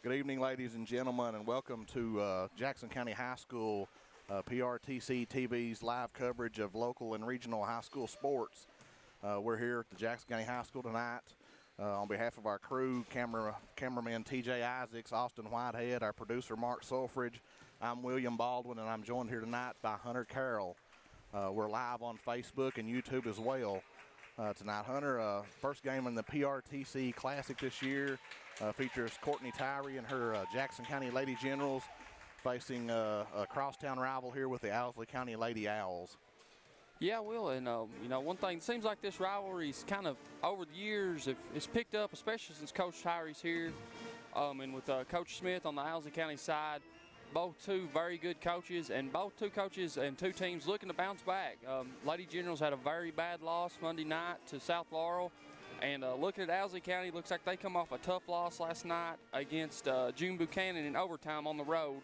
Good evening, ladies and gentlemen, and welcome to Jackson County High School PRTC TV's live coverage of local and regional high school sports. We're here at the Jackson County High School tonight on behalf of our crew, cameraman TJ Isaacs, Austin Whitehead, our producer Mark Sulfridge. I'm William Baldwin, and I'm joined here tonight by Hunter Carroll. We're live on Facebook and YouTube as well tonight. Hunter, first game in the PRTC Classic this year. Features Courtney Tyree and her Jackson County Lady Generals facing a crosstown rival here with the Owsley County Lady Owls. Yeah, Will, and one thing, it seems like this rivalry's kind of over the years, it's picked up, especially since Coach Tyree's here, and with Coach Smith on the Owsley County side. Both two very good coaches, and both two coaches and two teams looking to bounce back. Lady Generals had a very bad loss Monday night to South Laurel. And looking at Owsley County, looks like they come off a tough loss last night against June Buchanan in overtime on the road.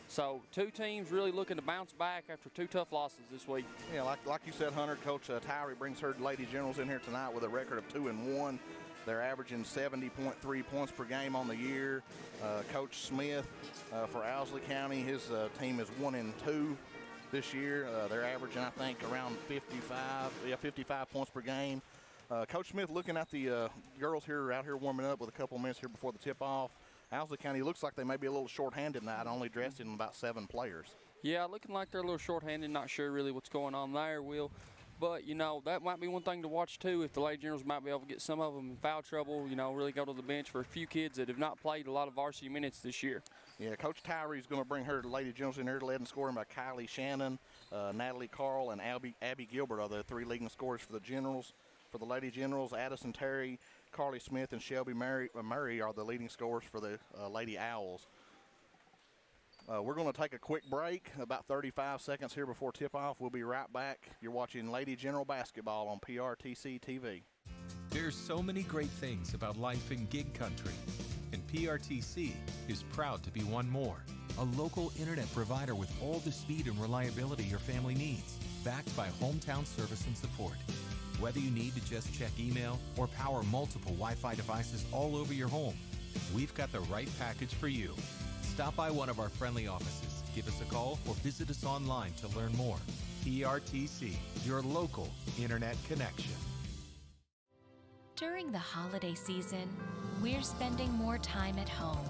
So two teams really looking to bounce back after two tough losses this week. Yeah, like you said, Hunter, Coach Tyree brings her Lady Generals in here tonight with a record of 2-1. They're averaging 70.3 points per game on the year. Coach Smith for Owsley County, his team is 1-2 this year. They're averaging, I think, around 55 points per game. Coach Smith, looking at the girls here out here warming up with a couple minutes here before the tip-off. Owsley County looks like they may be a little short-handed tonight, only dressed in about 7 players. Yeah, looking like they're a little short-handed, not sure really what's going on there, Will. But, that might be one thing to watch, too, if the Lady Generals might be able to get some of them in foul trouble, really go to the bench for a few kids that have not played a lot of varsity minutes this year. Yeah, Coach Tyree is going to bring her Lady Generals in here, led in scoring by Kylie Shannon, Natalie Carl, and Abby Gilbert are the 3 leading scorers for the Generals. For the Lady Generals, Addison Terry, Carly Smith, and Shelby Murray are the leading scorers for the Lady Owls. We're going to take a quick break, about 35 seconds here before tip-off. We'll be right back. You're watching Lady General Basketball on PRTC TV. There's so many great things about life in gig country, and PRTC is proud to be one more. A local internet provider with all the speed and reliability your family needs, backed by hometown service and support. Whether you need to just check email or power multiple Wi-Fi devices all over your home, we've got the right package for you. Stop by one of our friendly offices, give us a call, or visit us online to learn more. PRTC, your local internet connection. During the holiday season, we're spending more time at home.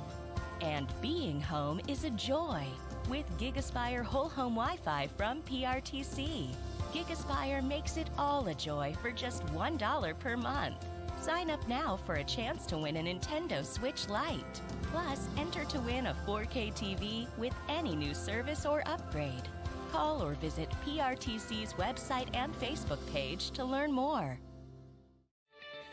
And being home is a joy with GigaSpire Whole Home Wi-Fi from PRTC. GigaSpire makes it all a joy for just $1 per month. Sign up now for a chance to win a Nintendo Switch Lite. Plus, enter to win a 4K TV with any new service or upgrade. Call or visit PRTC's website and Facebook page to learn more.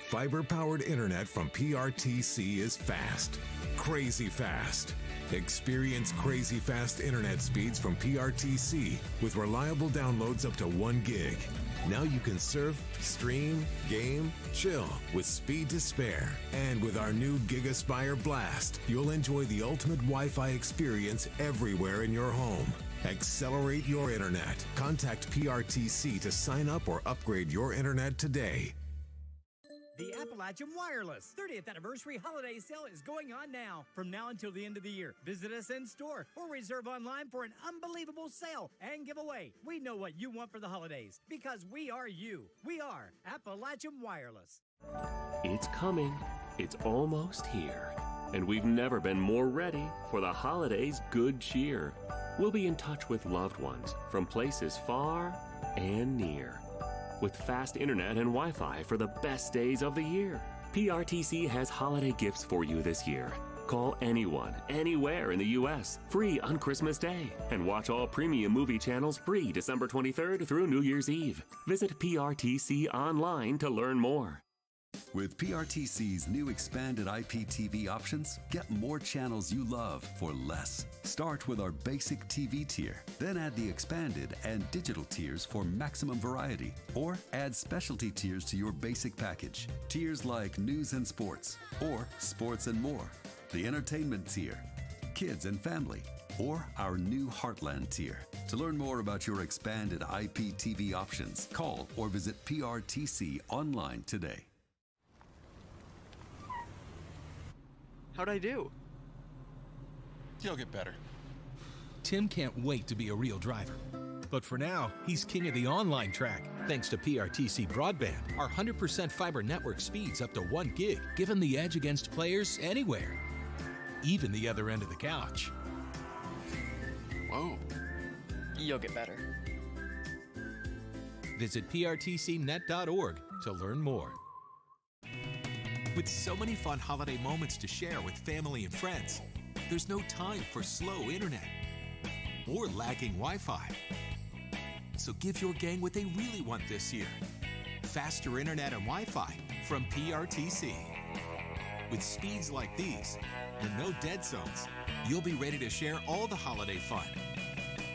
Fiber-powered internet from PRTC is fast. Crazy fast. Experience crazy fast internet speeds from PRTC with reliable downloads up to 1 gig. Now you can surf, stream, game, chill with speed to spare. And with our new GigaSpire Blast, you'll enjoy the ultimate Wi-Fi experience everywhere in your home. Accelerate your internet. Contact PRTC to sign up or upgrade your internet today. The Appalachian Wireless 30th Anniversary Holiday Sale is going on now. From now until the end of the year, visit us in store or reserve online for an unbelievable sale and giveaway. We know what you want for the holidays because we are you. We are Appalachian Wireless. It's coming. It's almost here. And we've never been more ready for the holidays' good cheer. We'll be in touch with loved ones from places far and near, with fast internet and Wi-Fi for the best days of the year. PRTC has holiday gifts for you this year. Call anyone, anywhere in the U.S., free on Christmas Day. And watch all premium movie channels free December 23rd through New Year's Eve. Visit PRTC online to learn more. With PRTC's new expanded IPTV options, get more channels you love for less. Start with our basic TV tier, then add the expanded and digital tiers for maximum variety, or add specialty tiers to your basic package. Tiers like news and sports, or sports and more, the entertainment tier, kids and family, or our new Heartland tier. To learn more about your expanded IPTV options, call or visit PRTC online today. How'd I do? He'll get better. Tim can't wait to be a real driver. But for now, he's king of the online track. Thanks to PRTC Broadband, our 100% fiber network speeds up to 1 gig, give him the edge against players anywhere, even the other end of the couch. Whoa. You'll get better. Visit prtcnet.org to learn more. With so many fun holiday moments to share with family and friends, there's no time for slow internet or lagging Wi-Fi. So give your gang what they really want this year: faster internet and Wi-Fi from PRTC. With speeds like these and no dead zones, you'll be ready to share all the holiday fun.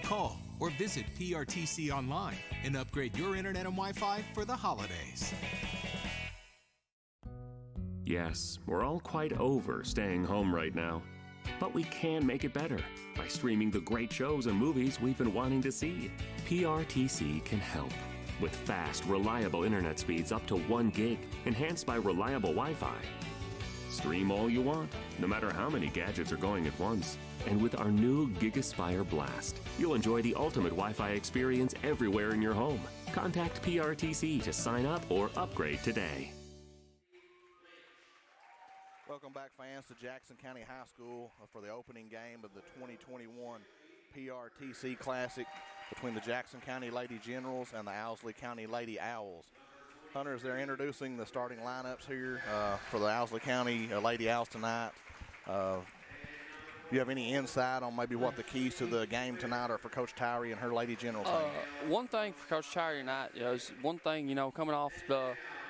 Call or visit PRTC online and upgrade your internet and Wi-Fi for the holidays. Yes, we're all quite over staying home right now. But we can make it better by streaming the great shows and movies we've been wanting to see. PRTC can help. With fast, reliable internet speeds up to 1 gig, enhanced by reliable Wi-Fi. Stream all you want, no matter how many gadgets are going at once. And with our new GigaSpire Blast, you'll enjoy the ultimate Wi-Fi experience everywhere in your home. Contact PRTC to sign up or upgrade today. Welcome back, fans, to Jackson County High School for the opening game of the 2021 PRTC Classic between the Jackson County Lady Generals and the Owsley County Lady Owls. Hunters, they're introducing the starting lineups here for the Owsley County Lady Owls tonight. Do you have any insight on maybe what the keys to the game tonight are for Coach Tyree and her Lady Generals team? One thing for Coach Tyree tonight is coming off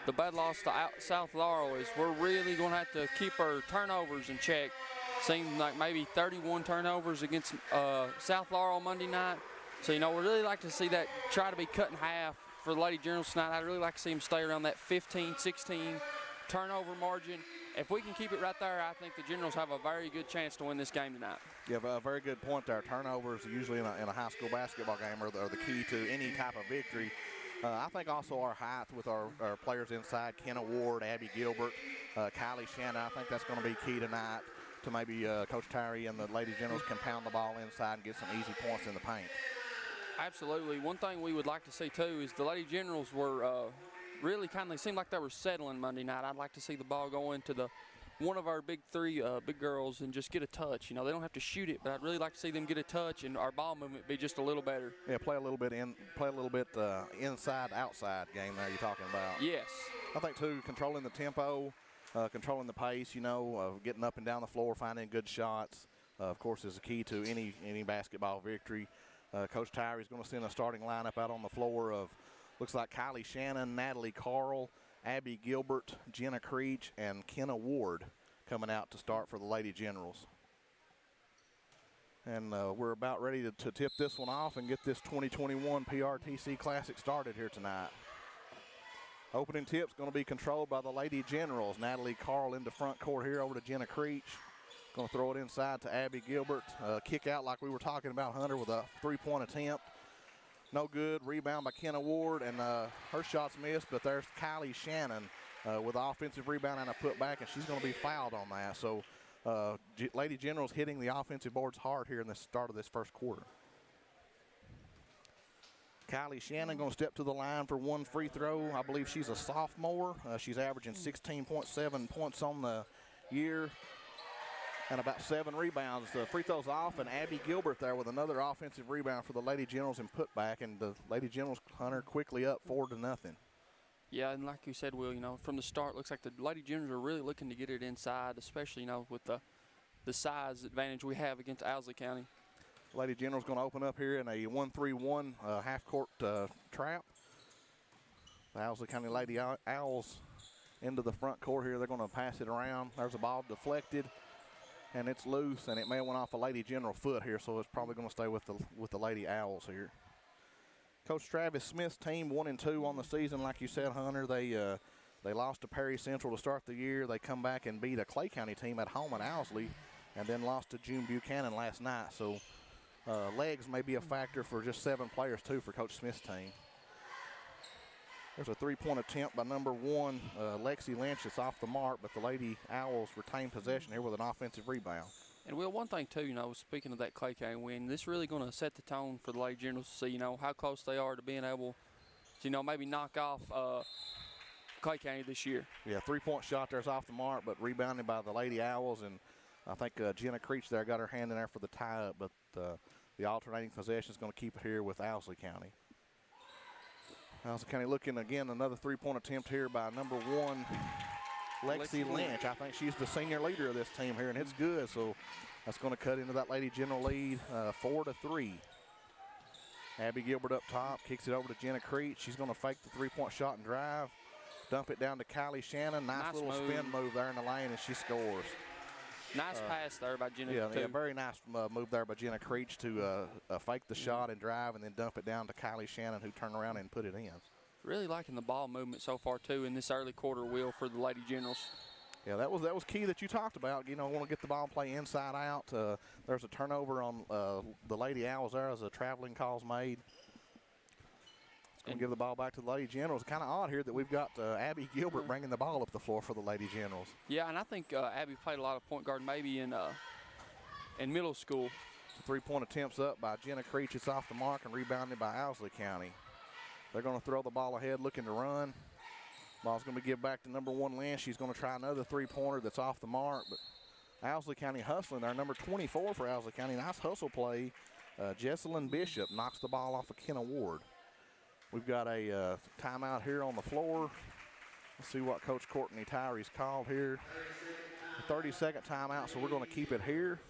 the bad loss to South Laurel is we're really going to have to keep our turnovers in check. Seemed like maybe 31 turnovers against South Laurel Monday night. So, we'd really like to see that try to be cut in half for the Lady Generals tonight. I'd really like to see them stay around that 15, 16 turnover margin. If we can keep it right there, I think the Generals have a very good chance to win this game tonight. You have a very good point there. Turnovers usually in a high school basketball game are the key to any type of victory. I think also our height with our players inside, Kenna Ward, Abby Gilbert, Kylie Shannon, I think that's going to be key tonight to maybe Coach Tyree and the Lady Generals can pound the ball inside and get some easy points in the paint. Absolutely. One thing we would like to see, too, is the Lady Generals were really they seemed like they were settling Monday night. I'd like to see the ball go into one of our big three big girls and just get a touch. They don't have to shoot it, but I'd really like to see them get a touch and our ball movement be just a little better. Yeah, play a little bit inside outside game there you're talking about. Yes. I think too, controlling the tempo, controlling the pace, getting up and down the floor, finding good shots, of course, is the key to any basketball victory. Coach Tyree is going to send a starting lineup out on the floor of looks like Kylie Shannon, Natalie Carl, Abby Gilbert, Jenna Creech, and Kenna Ward coming out to start for the Lady Generals. And we're about ready to tip this one off and get this 2021 PRTC Classic started here tonight. Opening tip's going to be controlled by the Lady Generals. Natalie Carl into front court here over to Jenna Creech. Going to throw it inside to Abby Gilbert. Kick out like we were talking about, Hunter, with a three-point attempt. No good. Rebound by Kenna Ward, and her shot's missed, but there's Kylie Shannon with an offensive rebound and a putback, and she's going to be fouled on that. So Lady Generals hitting the offensive boards hard here in the start of this first quarter. Kylie Shannon going to step to the line for one free throw. I believe she's a sophomore. She's averaging 16.7 points on the year and about 7 rebounds. The free throw's off, and Abby Gilbert there with another offensive rebound for the Lady Generals and putback, and the Lady Generals, Hunter, quickly up 4-0. Yeah, and like you said, Will, from the start, looks like the Lady Generals are really looking to get it inside, especially, with the size advantage we have against Owsley County. Lady General's going to open up here in a 1-3-1 half-court trap. The Owsley County Lady Owls into the front court here. They're going to pass it around. There's a ball deflected, and it's loose, and it may have went off a Lady General foot here, so it's probably going to stay with the Lady Owls here. Coach Travis Smith's team 1-2 on the season, like you said, Hunter. They lost to Perry Central to start the year. They come back and beat a Clay County team at home at Owsley, and then lost to June Buchanan last night. So legs may be a factor for just 7 players too for Coach Smith's team. There's a 3-point attempt by number 1, Lexi Lynch. It's off the mark, but the Lady Owls retain possession here with an offensive rebound. And Will, one thing too, speaking of that Clay County win, this really going to set the tone for the Lady Generals to see, how close they are to being able to, maybe knock off Clay County this year. Yeah, 3-point shot there's off the mark, but rebounded by the Lady Owls, and I think Jenna Creech there got her hand in there for the tie-up, but the alternating possession is going to keep it here with Owsley County. Owsley County looking again, another 3-point attempt here by number 1, Lexi Lynch. I think she's the senior leader of this team here, and it's good. So that's going to cut into that Lady General lead, 4-3. Abby Gilbert up top, kicks it over to Jenna Creech. She's going to fake the 3-point shot and drive, dump it down to Kylie Shannon. Nice little spin move there in the lane, and she scores. Nice pass there by Jenna. Yeah, very nice move there by Jenna Creech to fake the shot and drive, and then dump it down to Kylie Shannon, who turned around and put it in. Really liking the ball movement so far too in this early quarter, Will, for the Lady Generals. Yeah, that was key that you talked about. Want to get the ball play inside out. There's a turnover on the Lady Owls there as a traveling call's made. It's going to give the ball back to the Lady Generals. Kind of odd here that we've got Abby Gilbert bringing the ball up the floor for the Lady Generals. Yeah, and I think Abby played a lot of point guard maybe in middle school. 3-point attempts up by Jenna Creech. It's off the mark and rebounded by Owsley County. They're going to throw the ball ahead, looking to run. Ball's going to be given back to number 1, Lynch. She's going to try another 3-pointer that's off the mark. But Owsley County hustling there. Number 24 for Owsley County. Nice hustle play. Jesselyn Bishop knocks the ball off of Kenna Ward. We've got a timeout here on the floor. Let's see what Coach Courtney Tyree's called here. A 30-second timeout, so we're going to keep it here.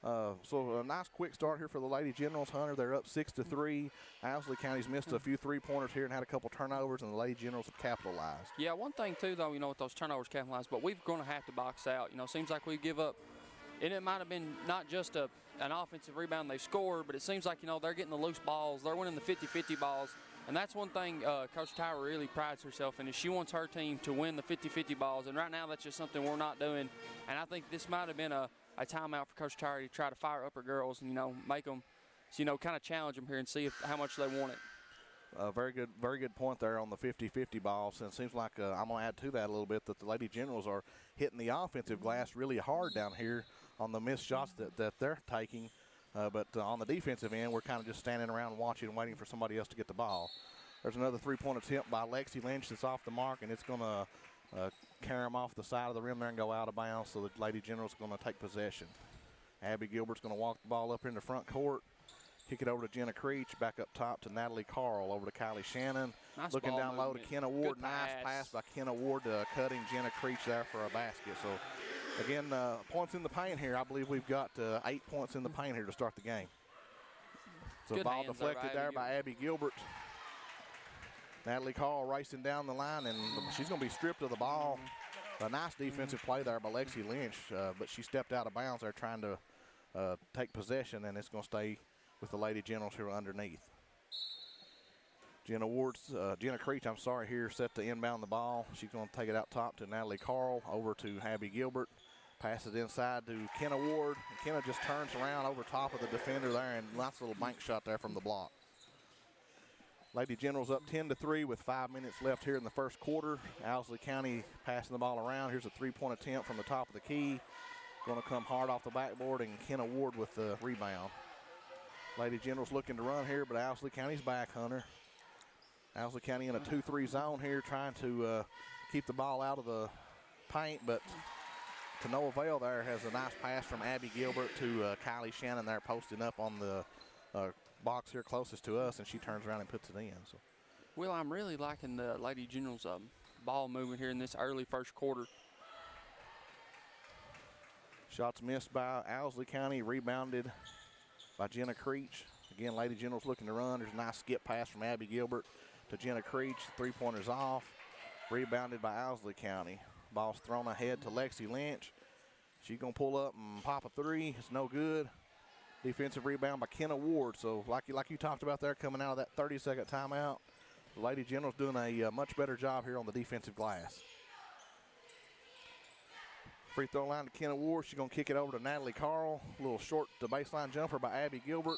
So a nice quick start here for the Lady Generals, Hunter. They're up 6-3. Owsley County's missed a few 3-pointers here and had a couple turnovers, and the Lady Generals have capitalized. Yeah, one thing too, though, with those turnovers capitalized, but we're going to have to box out. Seems like we give up, and it might have been not just an offensive rebound they scored, but it seems like, they're getting the loose balls. They're winning the 50-50 balls, and that's one thing Coach Tyra really prides herself in, is she wants her team to win the 50-50 balls, and right now that's just something we're not doing, and I think this might have been a timeout for Coach Tyra to try to fire up her girls and, make them, kind of challenge them here and see how much they want it. Very good point there on the 50-50 balls. And it seems like I'm going to add to that a little bit that the Lady Generals are hitting the offensive glass really hard down here on the missed shots that they're taking. But on the defensive end, we're kind of just standing around watching and waiting for somebody else to get the ball. There's another 3-point attempt by Lexi Lynch that's off the mark, and it's going to carry them off the side of the rim there and go out of bounds, so the Lady Generals are going to take possession. Abby Gilbert's going to walk the ball up in the front court, kick it over to Jenna Creech, back up top to Natalie Carl, over to Kylie Shannon. Nice looking down low to Kenna Ward. Good nice pass by Kenna Ward, cutting Jenna Creech there for a basket. So, again, points in the paint here. I believe we've got 8 points in the paint here to start the game. So, Good ball hands deflected there by Abby Gilbert. Natalie Carl racing down the line, and she's going to be stripped of the ball. A nice defensive play there by Lexi Lynch, but she stepped out of bounds there trying to take possession, and it's going to stay with the Lady Generals here underneath. Jenna Creech, here set to inbound the ball. She's going to take it out top to Natalie Carl, over to Abby Gilbert. Pass it inside to Kenna Ward. And Kenna just turns around over top of the defender there, and nice little bank shot there from the block. Lady Generals up 10-3 with 5 minutes left here in the first quarter. Owsley County passing the ball around. Here's a 3-point attempt from the top of the key. Going to come hard off the backboard, and Kenna Ward with the rebound. Lady Generals looking to run here, but Owsley County's back, Hunter. Owsley County in a 2-3 zone here, trying to keep the ball out of the paint, but to no avail there. Has a nice pass from Abby Gilbert to Kylie Shannon there, posting up on the box here closest to us, and she turns around and puts it in. So, Well, I'm really liking the Lady Generals ball movement here in this early first quarter. Shots missed by Owsley County, rebounded by Jenna Creech. Again, Lady Generals looking to run. There's a nice skip pass from Abby Gilbert to Jenna Creech. 3-pointers off, rebounded by Owsley County. Ball's thrown ahead to Lexi Lynch. She's going to pull up and pop a three. It's no good. Defensive rebound by Kenna Ward. So like you talked about there, coming out of that 30-second timeout, the Lady Generals doing a much better job here on the defensive glass. Free throw line to Kenna Ward. She's going to kick it over to Natalie Carl. A little short to baseline jumper by Abby Gilbert.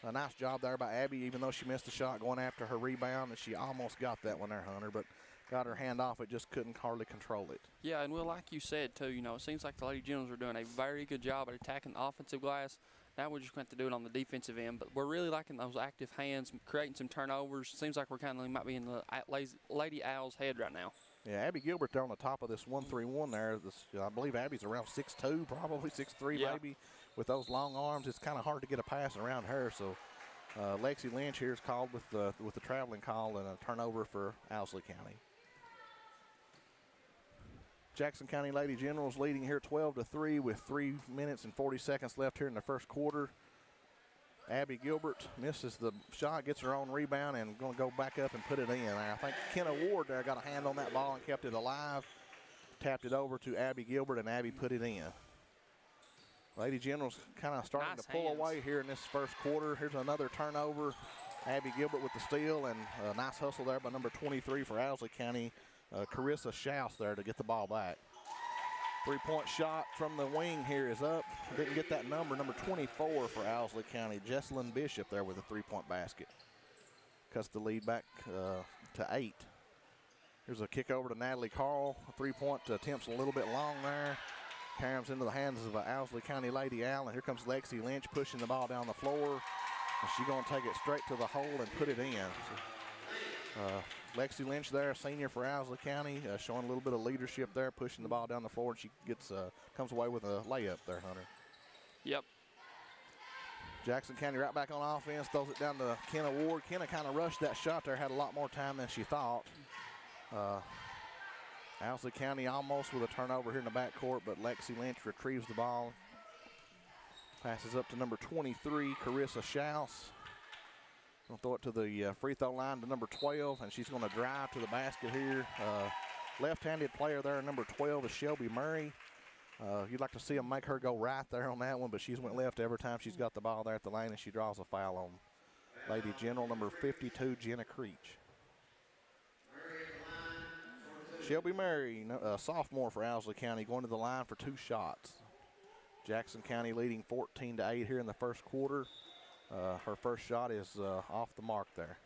A nice job there by Abby, even though she missed the shot going after her rebound, and she almost got that one there, Hunter. But got her hand off it, just couldn't hardly control it. Yeah, and Will, like you said, too, it seems like the Lady Generals are doing a very good job at attacking the offensive glass. Now we're just going to have to do it on the defensive end. But we're really liking those active hands, creating some turnovers. Seems like we're kind of might be in the Lady Owls' head right now. Yeah, Abby Gilbert there on the top of this 1-3-1 there. I believe Abby's around 6'2", probably 6'3", maybe. With those long arms, it's kind of hard to get a pass around her. So Lexi Lynch here is called with the traveling call and a turnover for Owsley County. Jackson County Lady Generals leading here 12-3 with 3 minutes and 40 seconds left here in the first quarter. Abby Gilbert misses the shot, gets her own rebound, and going to go back up and put it in. I think Kenna Ward there got a hand on that ball and kept it alive. Tapped it over to Abby Gilbert, and Abby put it in. Lady Generals kind of starting to pull away here in this first quarter. Here's another turnover. Abby Gilbert with the steal, and a nice hustle there by number 23 for Owsley County. Carissa Schaus there to get the ball back. 3-point shot from the wing here is up. Didn't get that number 24 for Owsley County. Jesselyn Bishop there with a 3-point basket. Cuts the lead back to 8. Here's a kick over to Natalie Carl. A 3-point attempt's a little bit long there. Carries into the hands of Owsley County Lady Owl. And here comes Lexi Lynch pushing the ball down the floor. And she's going to take it straight to the hole and put it in. So, Lexi Lynch there, senior for Owsley County, showing a little bit of leadership there, pushing the ball down the floor, and she comes away with a layup there, Hunter. Yep. Jackson County right back on offense, throws it down to Kenna Ward. Kenna kind of rushed that shot there, had a lot more time than she thought. Owsley County almost with a turnover here in the backcourt, but Lexi Lynch retrieves the ball. Passes up to number 23, Carissa Schaus. Going to throw it to the free throw line to number 12, and she's going to drive to the basket here. Left-handed player there, number 12 is Shelby Murray. You'd like to see them make her go right there on that one, but she's went left every time she's got the ball there at the lane, and she draws a foul on Lady General, number 52, Jenna Creech. Shelby Murray, sophomore for Owsley County, going to the line for 2 shots. Jackson County leading 14-8 here in the first quarter. Her first shot is off the mark there.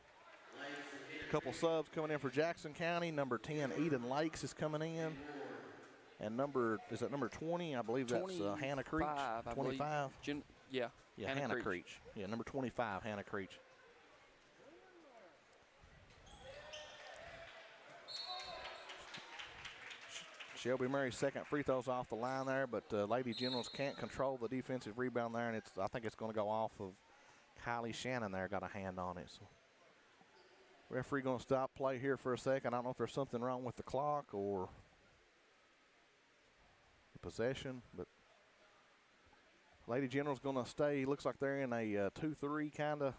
A couple subs coming in for Jackson County. Number 10, Eden Lakes is coming in. And number 20? I believe that's Hannah Creech. 25? Yeah, Hannah Creech. Yeah, number 25, Hannah Creech. Shelby Murray's second free throw's off the line there, but Lady Generals can't control the defensive rebound there, and I think it's going to go off of Kylie Shannon there, got a hand on it. So referee going to stop play here for a second. I don't know if there's something wrong with the clock or the possession, but Lady General's going to stay. Looks like they're in a 2-3 kind of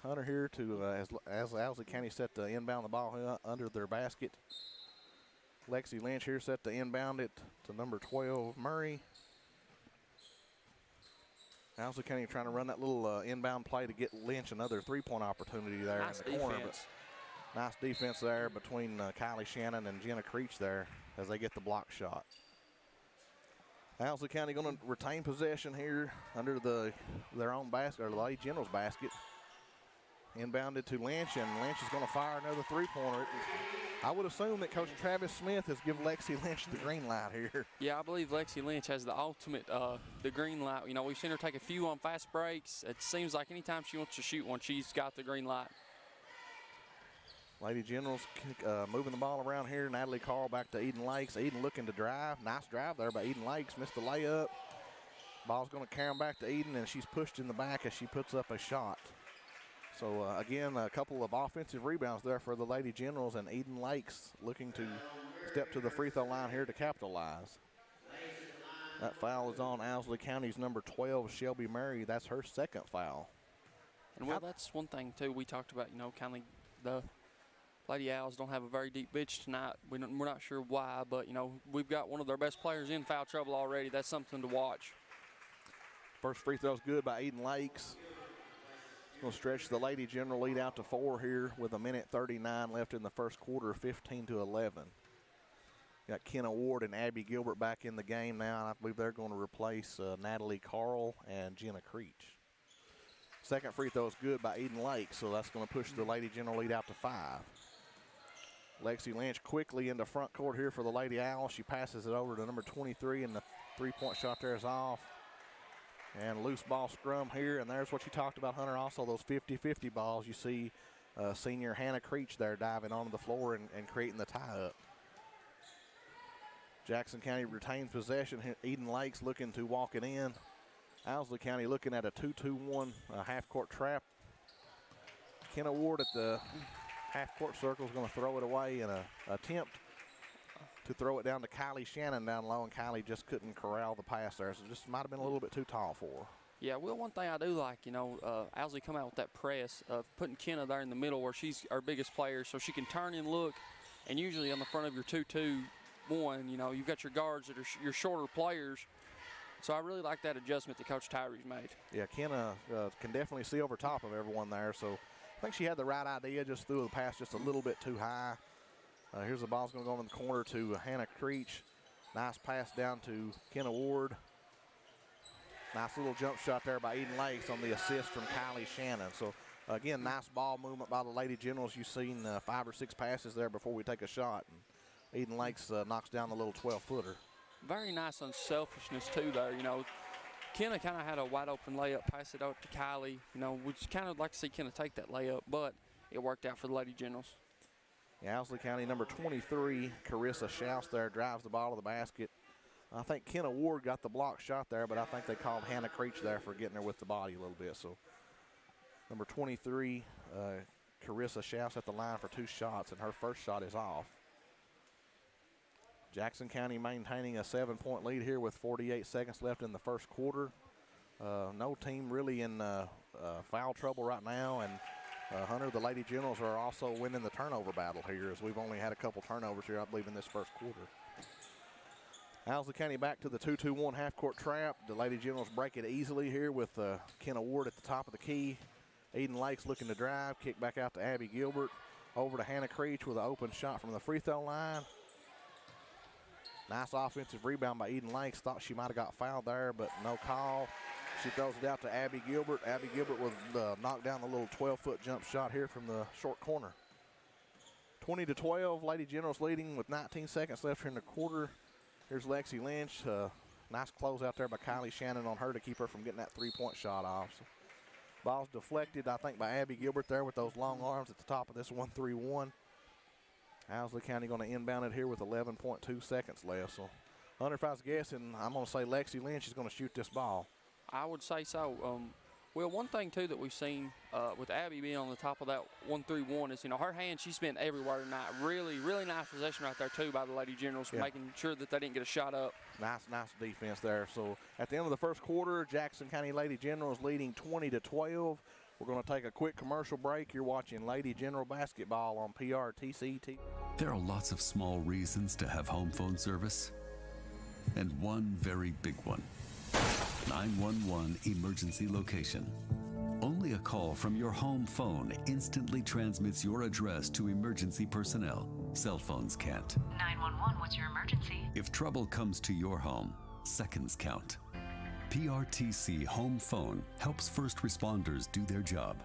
Hunter here to as Owsley County set to inbound the ball under their basket. Lexi Lynch here set to inbound it to number 12, Murray. Owsley County trying to run that little inbound play to get Lynch another 3-point opportunity there nice in the corner. Defense. But nice defense there between Kylie Shannon and Jenna Creech there as they get the block shot. Owsley County going to retain possession here under their own basket, or the Lady General's basket. Inbounded to Lynch, and Lynch is going to fire another 3-pointer. I would assume that Coach Travis Smith has given Lexi Lynch the green light here. Yeah, I believe Lexi Lynch has the ultimate, the green light. We've seen her take a few on fast breaks. It seems like anytime she wants to shoot one, she's got the green light. Lady Generals moving the ball around here. Natalie Carl back to Eden Lakes. Eden looking to drive. Nice drive there by Eden Lakes. Missed the layup. Ball's going to carry him back to Eden, and she's pushed in the back as she puts up a shot. So, again, a couple of offensive rebounds there for the Lady Generals, and Eden Lakes looking to step to the free throw line here to capitalize. That foul is on Owsley County's number 12, Shelby Murray. That's her second foul. And, well, that's one thing, too, we talked about, kind of the Lady Owls don't have a very deep bench tonight. We're not sure why, but, we've got one of their best players in foul trouble already. That's something to watch. First free throw's good by Eden Lakes. Going to stretch the Lady General lead out to 4 here with 1:39 left in the first quarter, 15-11. Got Kenna Ward and Abby Gilbert back in the game now, and I believe they're going to replace Natalie Carl and Jenna Creech. Second free throw is good by Eden Lake, so that's going to push the Lady General lead out to 5. Lexi Lynch quickly into front court here for the Lady Owls. She passes it over to number 23, and the three-point shot there is off. And loose ball scrum here, and there's what you talked about, Hunter, also those 50-50 balls. You see senior Hannah Creech there diving onto the floor and creating the tie-up. Jackson County retains possession. Eden Lakes looking to walk it in. Owsley County looking at a 2-2-1 half-court trap. Kenna Ward at the half-court circle is going to throw it away in an attempt to throw it down to Kylie Shannon down low, and Kylie just couldn't corral the pass there, so just might have been a little bit too tall for her. Yeah, well, one thing I do like, Owsley come out with that press of putting Kenna there in the middle where she's our biggest player, so she can turn and look, and usually on the front of your 2-2-1, you've got your guards that are your shorter players. So I really like that adjustment that Coach Tyree's made. Yeah, Kenna can definitely see over top of everyone there, so I think she had the right idea, just threw the pass just a little bit too high. Here's the ball's going to go in the corner to Hannah Creech. Nice pass down to Kenna Ward. Nice little jump shot there by Eden Lakes on the assist from Kylie Shannon. So, again, nice ball movement by the Lady Generals. You've seen 5 or 6 passes there before we take a shot. And Eden Lakes knocks down the little 12-footer. Very nice unselfishness, too, there. Kenna kind of had a wide-open layup, pass it out to Kylie. We just kind of like to see Kenna take that layup, but it worked out for the Lady Generals. Yeah, Owsley County number 23, Carissa Schaus there, drives the ball to the basket. I think Kenna Ward got the block shot there, but I think they called Hannah Creech there for getting her with the body a little bit. So number 23, Carissa Schaus at the line for 2 shots, and her first shot is off. Jackson County maintaining a 7-point lead here with 48 seconds left in the first quarter. No team really in foul trouble right now, and Hunter, the Lady Generals are also winning the turnover battle here, as we've only had a couple turnovers here, I believe, in this first quarter. Owsley County back to the 2-2-1 half-court trap. The Lady Generals break it easily here with Kenna Ward at the top of the key. Eden Lakes looking to drive, kick back out to Abby Gilbert. Over to Hannah Creech with an open shot from the free throw line. Nice offensive rebound by Eden Lakes. Thought she might have got fouled there, but no call. She throws it out to Abby Gilbert. Abby Gilbert will knock down the little 12-foot jump shot here from the short corner. 20-12, Lady Generals leading with 19 seconds left here in the quarter. Here's Lexi Lynch. Nice close out there by Kylie Shannon on her to keep her from getting that 3-point shot off. So, ball's deflected, I think, by Abby Gilbert there with those long arms at the top of this 1-3-1. Owsley County going to inbound it here with 11.2 seconds left. So, Hunter, if I was guessing, I'm going to say Lexi Lynch is going to shoot this ball. I would say so. Well, one thing, too, that we've seen with Abby being on the top of that 1-3-1 is, her hand, she's been everywhere tonight. Really, really nice possession right there, too, by the Lady Generals, making sure that they didn't get a shot up. Nice defense there. So, at the end of the first quarter, Jackson County Lady Generals leading 20-12. We're going to take a quick commercial break. You're watching Lady General Basketball on PRTC TV. There are lots of small reasons to have home phone service, and one very big one. 911 emergency location. Only a call from your home phone instantly transmits your address to emergency personnel. Cell phones can't. 911, what's your emergency? If trouble comes to your home, seconds count. PRTC Home Phone helps first responders do their job.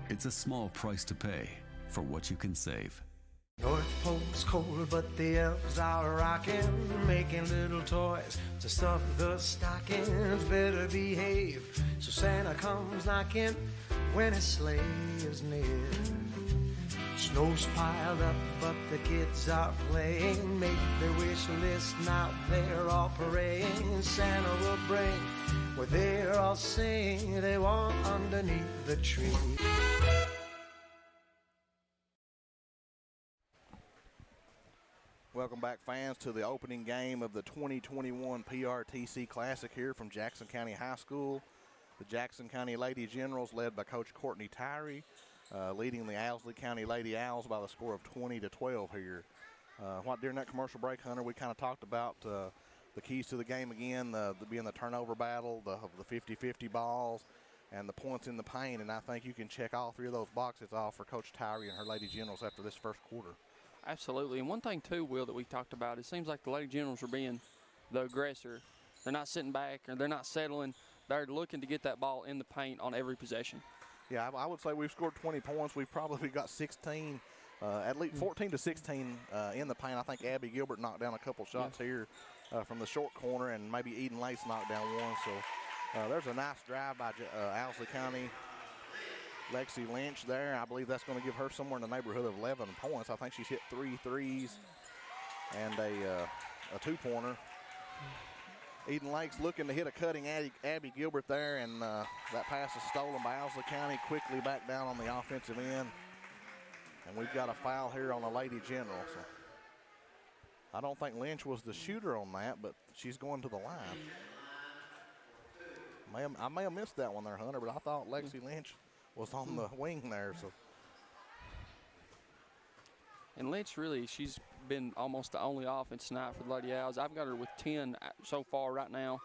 It's a small price to pay for what you can save. North Pole's cold, but the elves are rocking, making little toys to stuff the stockings. Better behave, so Santa comes knocking when his sleigh is near. Snow's piled up, but the kids are playing. Make their wish list, now they're all praying. Santa will bring what they're all saying they want underneath the tree. Welcome back, fans, to the opening game of the 2021 PRTC Classic here from Jackson County High School. The Jackson County Lady Generals, led by Coach Courtney Tyree, leading the Owsley County Lady Owls by the score of 20-12 here. During that commercial break, Hunter, we kind of talked about the keys to the game again, being the turnover battle, the 50-50 balls, and the points in the paint. And I think you can check all 3 of those boxes off for Coach Tyree and her Lady Generals after this first quarter. Absolutely. And one thing, too, Will, that we talked about, it seems like the Lady Generals are being the aggressor. They're not sitting back or they're not settling. They're looking to get that ball in the paint on every possession. Yeah, I would say we've scored 20 points. We've probably got 16 at least 14 to 16 in the paint. I think Abby Gilbert knocked down a couple shots here from the short corner, and maybe Eden Lace knocked down one. So there's a nice drive by Owsley County. Lexi Lynch there. I believe that's going to give her somewhere in the neighborhood of 11 points. I think she's hit 3 threes and a two-pointer. Eden Lake's looking to hit a cutting Abby Gilbert there, and that pass is stolen by Owsley County. Quickly back down on the offensive end. And we've got a foul here on the Lady General. So I don't think Lynch was the shooter on that, but she's going to the line. I may have missed that one there, Hunter, but I thought Lexi Lynch was on the wing there. So. And Lynch, really, she's been almost the only offense tonight for the Lady Owls. I've got her with 10 so far right now.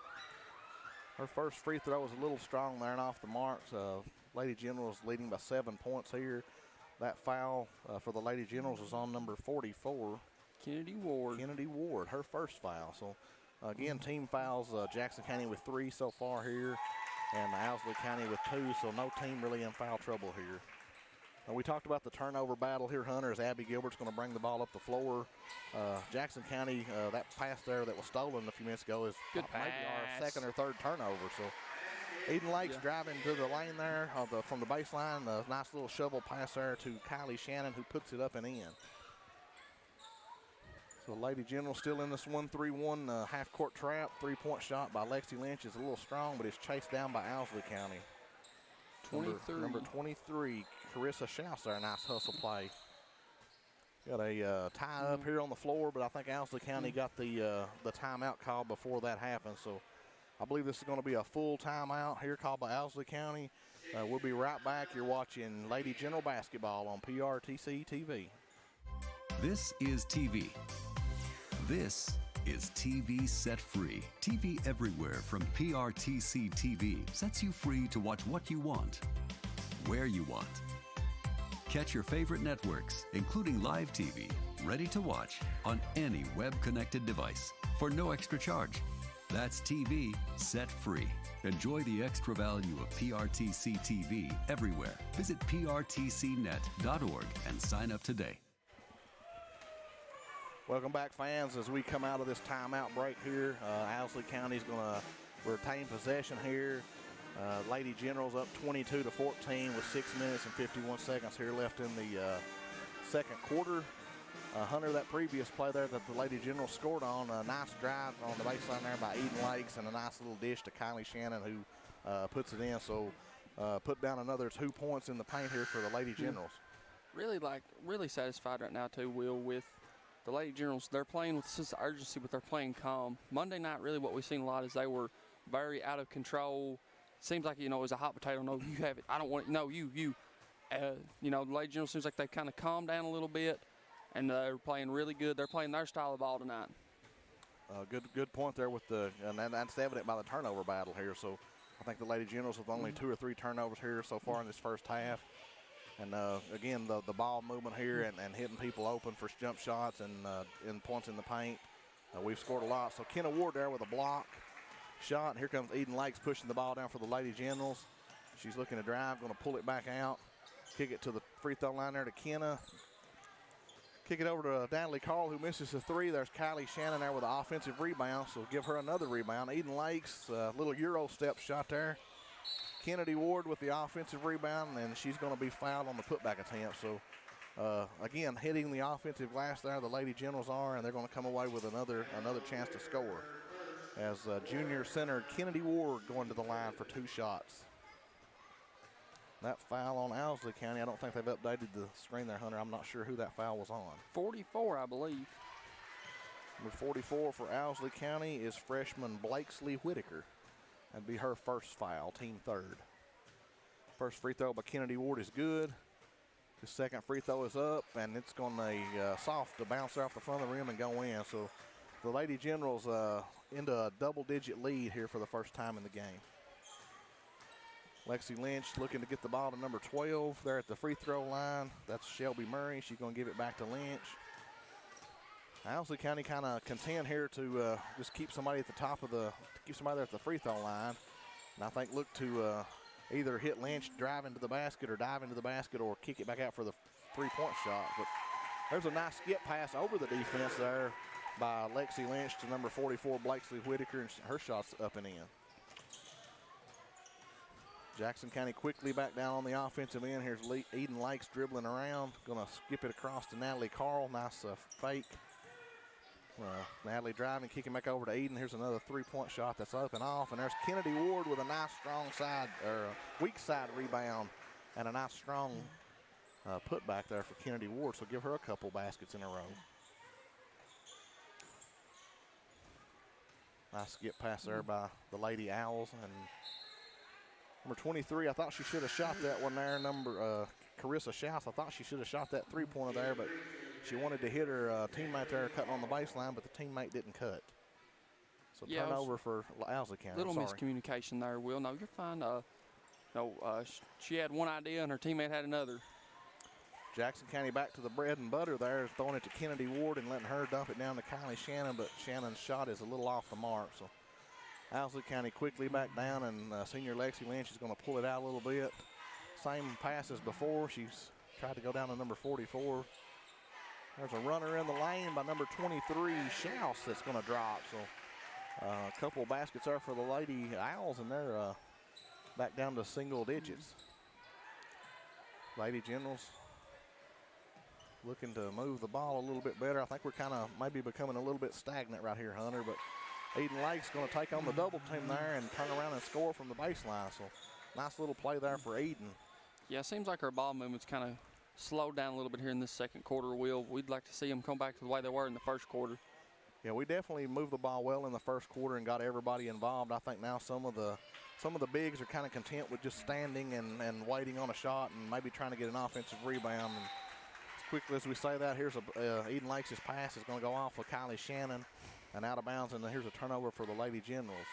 Her first free throw was a little strong there and off the marks. Lady Generals leading by 7 points here. That foul for the Lady Generals was on number 44. Kennedy Ward, her first foul. So, again, team fouls, Jackson County with 3 so far here, and Owsley County with 2, so no team really in foul trouble here. We talked about the turnover battle here, Hunter, as Abby Gilbert's going to bring the ball up the floor. Jackson County, that pass there that was stolen a few minutes ago is maybe our second or third turnover. So Eden Lake's driving to the lane there from the baseline. A nice little shovel pass there to Kylie Shannon, who puts it up and in. So Lady General still in this 1-3-1 half-court trap. Three-point shot by Lexi Lynch is a little strong, but it's chased down by Owsley County. 23. Number 23, Carissa Schaus there. Nice hustle play. Got a tie up here on the floor, but I think Owsley County got the timeout call before that happened. So I believe this is going to be a full timeout here called by Owsley County. We'll be right back. You're watching Lady General Basketball on PRTC TV. This is TV. This is TV Set Free. TV everywhere from PRTC TV sets you free to watch what you want, where you want. Catch your favorite networks, including live TV, ready to watch on any web-connected device for no extra charge. That's TV Set Free. Enjoy the extra value of PRTC TV everywhere. Visit prtcnet.org and sign up today. Welcome back, fans, as we come out of this timeout break here. Owsley County's going to retain possession here. Lady Generals up 22-14 with 6 minutes and 51 seconds here left in the second quarter. Hunter, that previous play there that the Lady Generals scored on, a nice drive on the baseline there by Eden Lakes and a nice little dish to Kylie Shannon, who puts it in. So put down another 2 points in the paint here for the Lady Generals. Really satisfied right now, too, Will, with the Lady Generals. They're playing with a sense of urgency, but they're playing calm. Monday night, really what we've seen a lot is they were very out of control. Seems like, it was a hot potato. No, you have it. I don't want it. No, you. The Lady Generals seems like they've kind of calmed down a little bit, and they're playing really good. They're playing their style of ball tonight. Good point there with and that's evident by the turnover battle here. So I think the Lady Generals with only 2 or 3 turnovers here so far in this first half. And again, the ball movement here and hitting people open for jump shots and points in the paint. We've scored a lot. So Kenna Ward there with a block shot. And here comes Eden Lakes pushing the ball down for the Lady Generals. She's looking to drive, going to pull it back out. Kick it to the free throw line there to Kenna. Kick it over to Natalie Carl, who misses the 3. There's Kylie Shannon there with an offensive rebound, so give her another rebound. Eden Lakes, little Euro step shot there. Kennedy Ward with the offensive rebound, and she's going to be fouled on the putback attempt. So, again, hitting the offensive glass there, the Lady Generals are, and they're going to come away with another chance to score. As junior center Kennedy Ward going to the line for 2 shots. That foul on Owsley County, I don't think they've updated the screen there, Hunter. I'm not sure who that foul was on. 44, I believe. Number 44 for Owsley County is freshman Blakesley Whitaker. That'd be her first foul, team third. First free throw by Kennedy Ward is good. The second free throw is up, and it's going to soft to bounce off the front of the rim and go in. So the Lady Generals into a double-digit lead here for the first time in the game. Lexi Lynch looking to get the ball to number 12 there at the free throw line. That's Shelby Murray. She's going to give it back to Lynch. Owsley County kind of contend here to just keep somebody at the top of keep somebody there at the free throw line. And I think look to either hit Lynch, drive into the basket, or dive into the basket, or kick it back out for the 3-point shot. But There's a nice skip pass over the defense there by Lexi Lynch to number 44, Blakesley Whitaker, and her shot's up and in. Jackson County quickly back down on the offensive end. Here's Eden Lakes dribbling around. Gonna skip it across to Natalie Carl. Nice fake. Natalie driving, kicking back over to Eden. Here's another three-point shot that's up and off. And there's Kennedy Ward with a nice strong side, or weak side rebound, and a nice strong putback there for Kennedy Ward. So give her a couple baskets in a row. Nice skip pass there by the Lady Owls. And number 23, I thought she should have shot that one there. Number Carissa Schaus, I thought she should have shot that three-pointer there, but she wanted to hit her teammate there cutting on the baseline, but the teammate didn't cut. So yeah, turnover for Owsley County. Little miscommunication there, Will. No, you're fine. She had one idea and her teammate had another. Jackson County back to the bread and butter there, throwing it to Kennedy Ward and letting her dump it down to Kylie Shannon, but Shannon's shot is a little off the mark. So Owsley County quickly back down, and senior Lexi Lynch is going to pull it out a little bit. Same pass as before. She's tried to go down to number 44. There's a runner in the lane by number 23, Schaus, that's going to drop. So a couple baskets there for the Lady Owls, and they're back down to single digits. Lady Generals looking to move the ball a little bit better. I think we're kind of maybe becoming a little bit stagnant right here, Hunter, but Eden Lake's going to take on the double team there and turn around and score from the baseline. So nice little play there for Eden. Yeah, it seems like our ball movement's kind of slowed down a little bit here in this second quarter, Will. We'd like to see them come back to the way they were in the first quarter. Yeah, we definitely moved the ball well in the first quarter and got everybody involved. I think now some of the bigs are kind of content with just standing and waiting on a shot and maybe trying to get an offensive rebound. And as quickly as we say that, here's Eden Lakes' pass is going to go off with Kylie Shannon and out of bounds, and here's a turnover for the Lady Generals.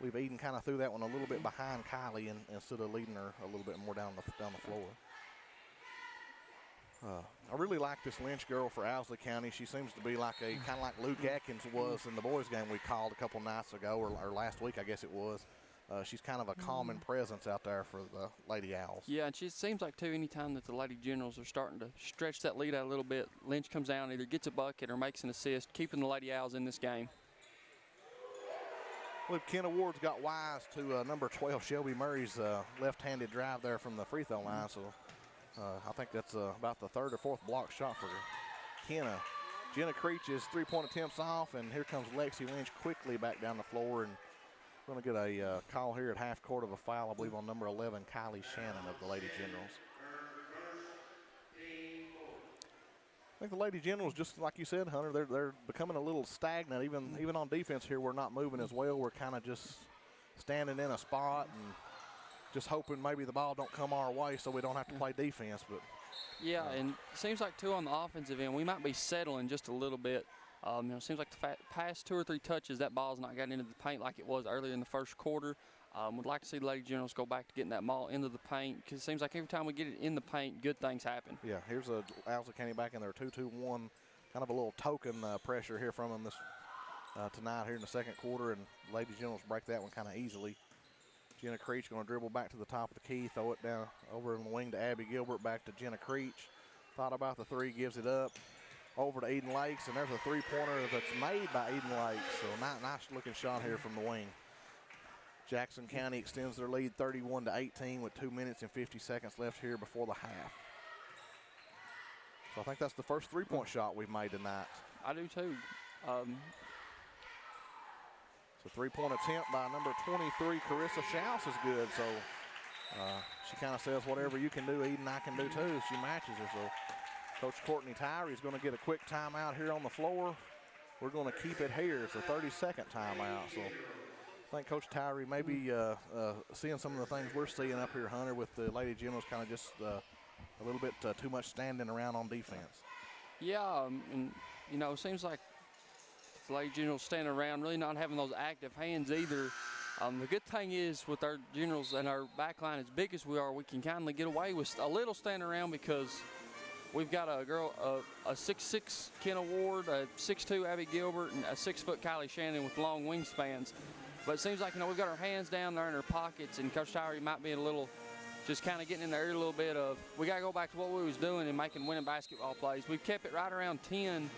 We've Eden kind of threw that one a little bit behind Kylie instead of leading her a little bit more down the floor. I really like this Lynch girl for Owsley County. She seems to be like kind of like Luke Atkins was in the boys game we called a couple nights ago, or last week I guess it was. She's kind of a calming presence out there for the Lady Owls. Yeah, and she seems like, too, anytime that the Lady Generals are starting to stretch that lead out a little bit, Lynch comes down, either gets a bucket or makes an assist, keeping the Lady Owls in this game. Well, Kenna Ward's got wise to number 12, Shelby Murray's left-handed drive there from the free throw line. So I think that's about the third or fourth block shot for Kenna. Jenna Creech's three-point attempts off, and here comes Lexi Lynch quickly back down the floor, and we're going to get a call here at half court of a foul, I believe, on number 11, Kylie Shannon of the Lady Generals. I think the Lady Generals, just like you said, Hunter, they're becoming a little stagnant. Even on defense here, we're not moving as well. We're kind of just standing in a spot and just hoping maybe the ball don't come our way so we don't have to play defense. But yeah, and it seems like, too, on the offensive end, we might be settling just a little bit. It seems like the past 2 or 3 touches, that ball's not gotten into the paint like it was earlier in the first quarter. We'd like to see the Lady Generals go back to getting that ball into the paint, because it seems like every time we get it in the paint, good things happen. Yeah, here's a Owsley County back in their 2-2-1, kind of a little token pressure here from them tonight here in the second quarter, and Lady Generals break that one kind of easily. Jenna Creech going to dribble back to the top of the key, throw it down over in the wing to Abby Gilbert, back to Jenna Creech. Thought about the three, gives it up. Over to Eden Lakes, and there's a three-pointer that's made by Eden Lakes. So nice looking shot here from the wing. Jackson County extends their lead 31-18 with 2 minutes and 50 seconds left here before the half. So I think that's the first three-point shot we've made tonight. I do too. So three-point attempt by number 23, Carissa Schaus, is good. So she kind of says, whatever you can do, Eden, I can do too. She matches her. So Coach Courtney Tyree is going to get a quick timeout here on the floor. We're going to keep it here. It's a 30-second timeout. So I think Coach Tyree may be seeing some of the things we're seeing up here, Hunter, with the Lady Generals kind of just a little bit too much standing around on defense. Yeah, and, it seems like the Lady Generals standing around, really not having those active hands either. The good thing is with our Generals and our back line, as big as we are, we can kind of get away with a little standing around because we've got a girl, a 6'6" Kenna Ward, a 6'2" Abby Gilbert, and a 6-foot Kylie Shannon with long wingspans. But it seems like, we've got our hands down there in our pockets, and Coach Tyree might be a little just kind of getting in there a little bit of, we got to go back to what we was doing and making winning basketball plays. We've kept it right around 10,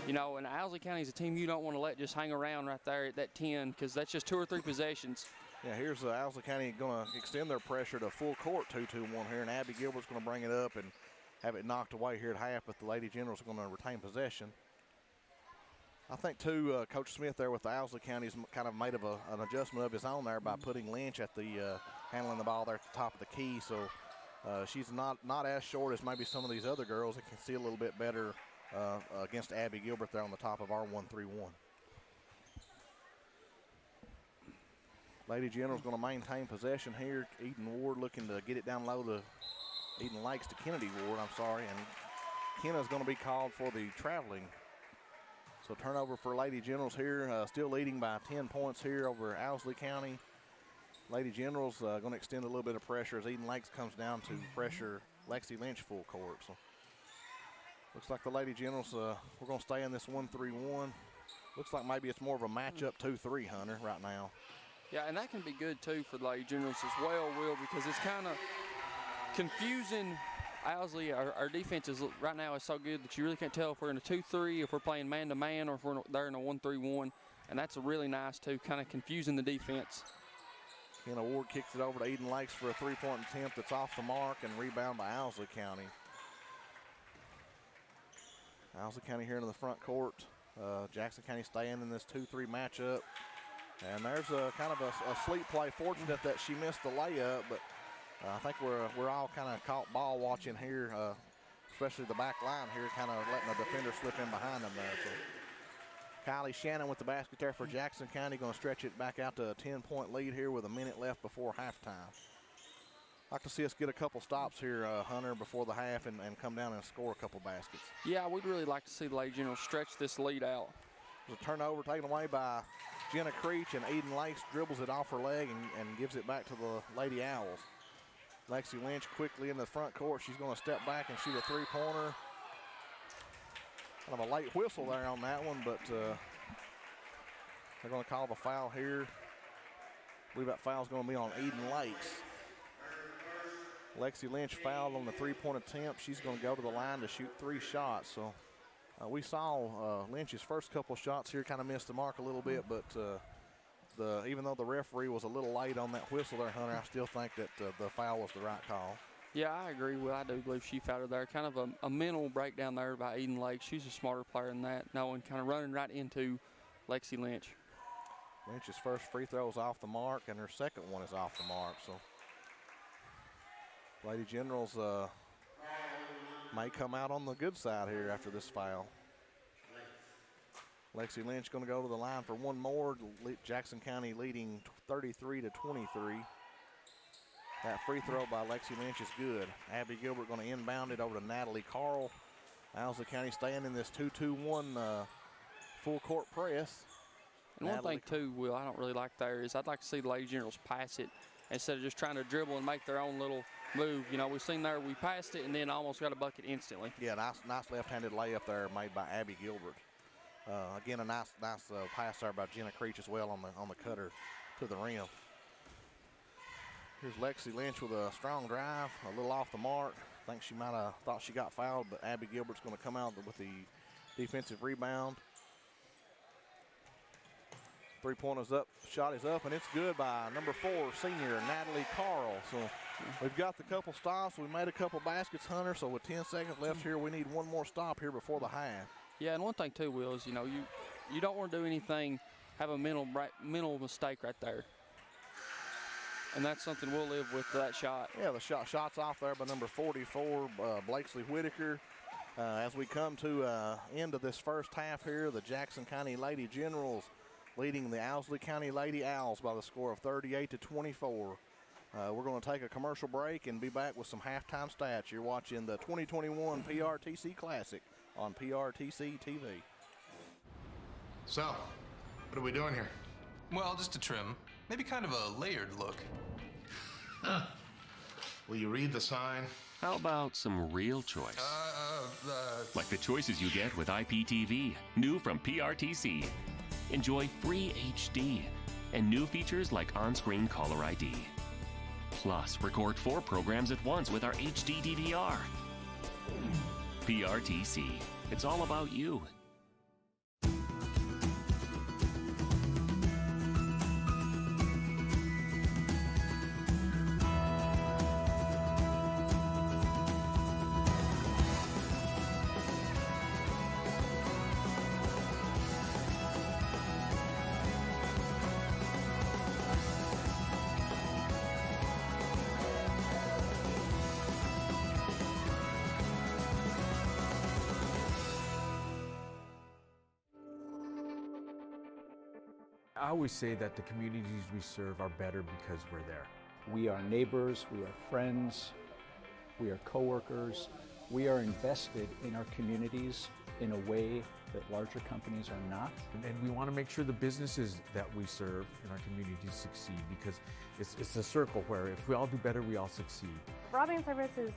you know, and Owsley County is a team you don't want to let just hang around right there at that 10 because that's just 2 or 3 possessions. Yeah, here's Owsley County going to extend their pressure to full court 2-2-1 here, and Abby Gilbert's going to bring it up and have it knocked away here at half, but the Lady Generals are going to retain possession. I think, too, Coach Smith there with the Owsley County's kind of made an adjustment of his own there by putting Lynch at the handling the ball there at the top of the key. So she's not as short as maybe some of these other girls that can see a little bit better against Abby Gilbert there on the top of our 1-3-1. Lady General's going to maintain possession here. Eden Ward looking to get it down low to Eden Lakes to Kennedy Ward, I'm sorry. And Kenna's going to be called for the traveling. So turnover for Lady Generals here, still leading by 10 points here over Owsley County. Lady Generals going to extend a little bit of pressure as Eden Lakes comes down to pressure Lexi Lynch full court. So looks like the Lady Generals, we're going to stay in this 1-3-1. Looks like maybe it's more of a matchup 2-3, Hunter, right now. Yeah, and that can be good, too, for the Lady Generals as well, Will, because it's kind of confusing. Owsley, our defense is right now is so good that you really can't tell if we're in a 2-3, if we're playing man-to-man, or if we're there in a 1-3-1, and that's a really nice, too, kind of confusing the defense. Kenna Ward kicks it over to Eden Lakes for a three-point attempt that's off the mark and rebound by Owsley County. Owsley County here in the front court. Jackson County staying in this 2-3 matchup. And there's a kind of a sleep play. Fortunate that she missed the layup, but I think we're all kind of caught ball watching here, especially the back line here, kind of letting the defender slip in behind them there. So Kylie Shannon with the basket there for Jackson County, going to stretch it back out to a 10-point lead here with a minute left before halftime. I'd like to see us get a couple stops here, Hunter, before the half and come down and score a couple baskets. Yeah, we'd really like to see the Lady Generals stretch this lead out. There's a turnover taken away by Jenna Creech, and Eden Lakes dribbles it off her leg and gives it back to the Lady Owls. Lexi Lynch quickly in the front court. She's going to step back and shoot a three-pointer. Kind of a late whistle there on that one, but they're going to call the foul here. I believe that foul's going to be on Eden Lakes. Lexi Lynch fouled on the three-point attempt. She's going to go to the line to shoot 3 shots. So we saw Lynch's first couple shots here kind of missed the mark a little bit, but even though the referee was a little late on that whistle there, Hunter, I still think that the foul was the right call. Yeah, I agree. Well, I do believe she fouled her there. Kind of a mental breakdown there by Eden Lake. She's a smarter player than that, knowing kind of running right into Lexi Lynch. Lynch's first free throw is off the mark, and her second one is off the mark. So Lady Generals may come out on the good side here after this foul. Lexi Lynch going to go to the line for one more. Jackson County leading 33-23. That free throw by Lexi Lynch is good. Abby Gilbert going to inbound it over to Natalie Carl. Owsley County staying in this 2-2-1 full court press. And one thing too, Will, I don't really like there is I'd like to see the Lady Generals pass it instead of just trying to dribble and make their own little move. You know, we've seen there we passed it and then almost got a bucket instantly. Yeah, nice left-handed layup there made by Abby Gilbert. Again, a nice pass there by Jenna Creech as well on the cutter to the rim. Here's Lexi Lynch with a strong drive, a little off the mark. I think she might have thought she got fouled, but Abby Gilbert's going to come out with the defensive rebound. Three-pointer's up, shot is up, and it's good by number 4, senior Natalie Carl. So we've got the couple stops. We made a couple baskets, Hunter, so with 10 seconds left here, we need one more stop here before the half. Yeah, and one thing too, Will, is, you know, you don't want to do anything, have a mental mistake right there. And that's something we'll live with that shot. Yeah, the shot's off there by number 44, Blakesley Whitaker. As we come to end of this first half here, the Jackson County Lady Generals leading the Owsley County Lady Owls by the score of 38-24. We're going to take a commercial break and be back with some halftime stats. You're watching the 2021 PRTC Classic on PRTC TV. So, what are we doing here? Well, just a trim. Maybe kind of a layered look. Will you read the sign? How about some real choice? Like the choices you get with IPTV, new from PRTC. Enjoy free HD and new features like on-screen caller ID. Plus, record 4 programs at once with our HD DVR. PRTC. It's all about you. I always say that the communities we serve are better because we're there. We are neighbors, we are friends, we are coworkers. We are invested in our communities in a way that larger companies are not. And we want to make sure the businesses that we serve in our communities succeed, because it's a circle where if we all do better, we all succeed. Broadband service is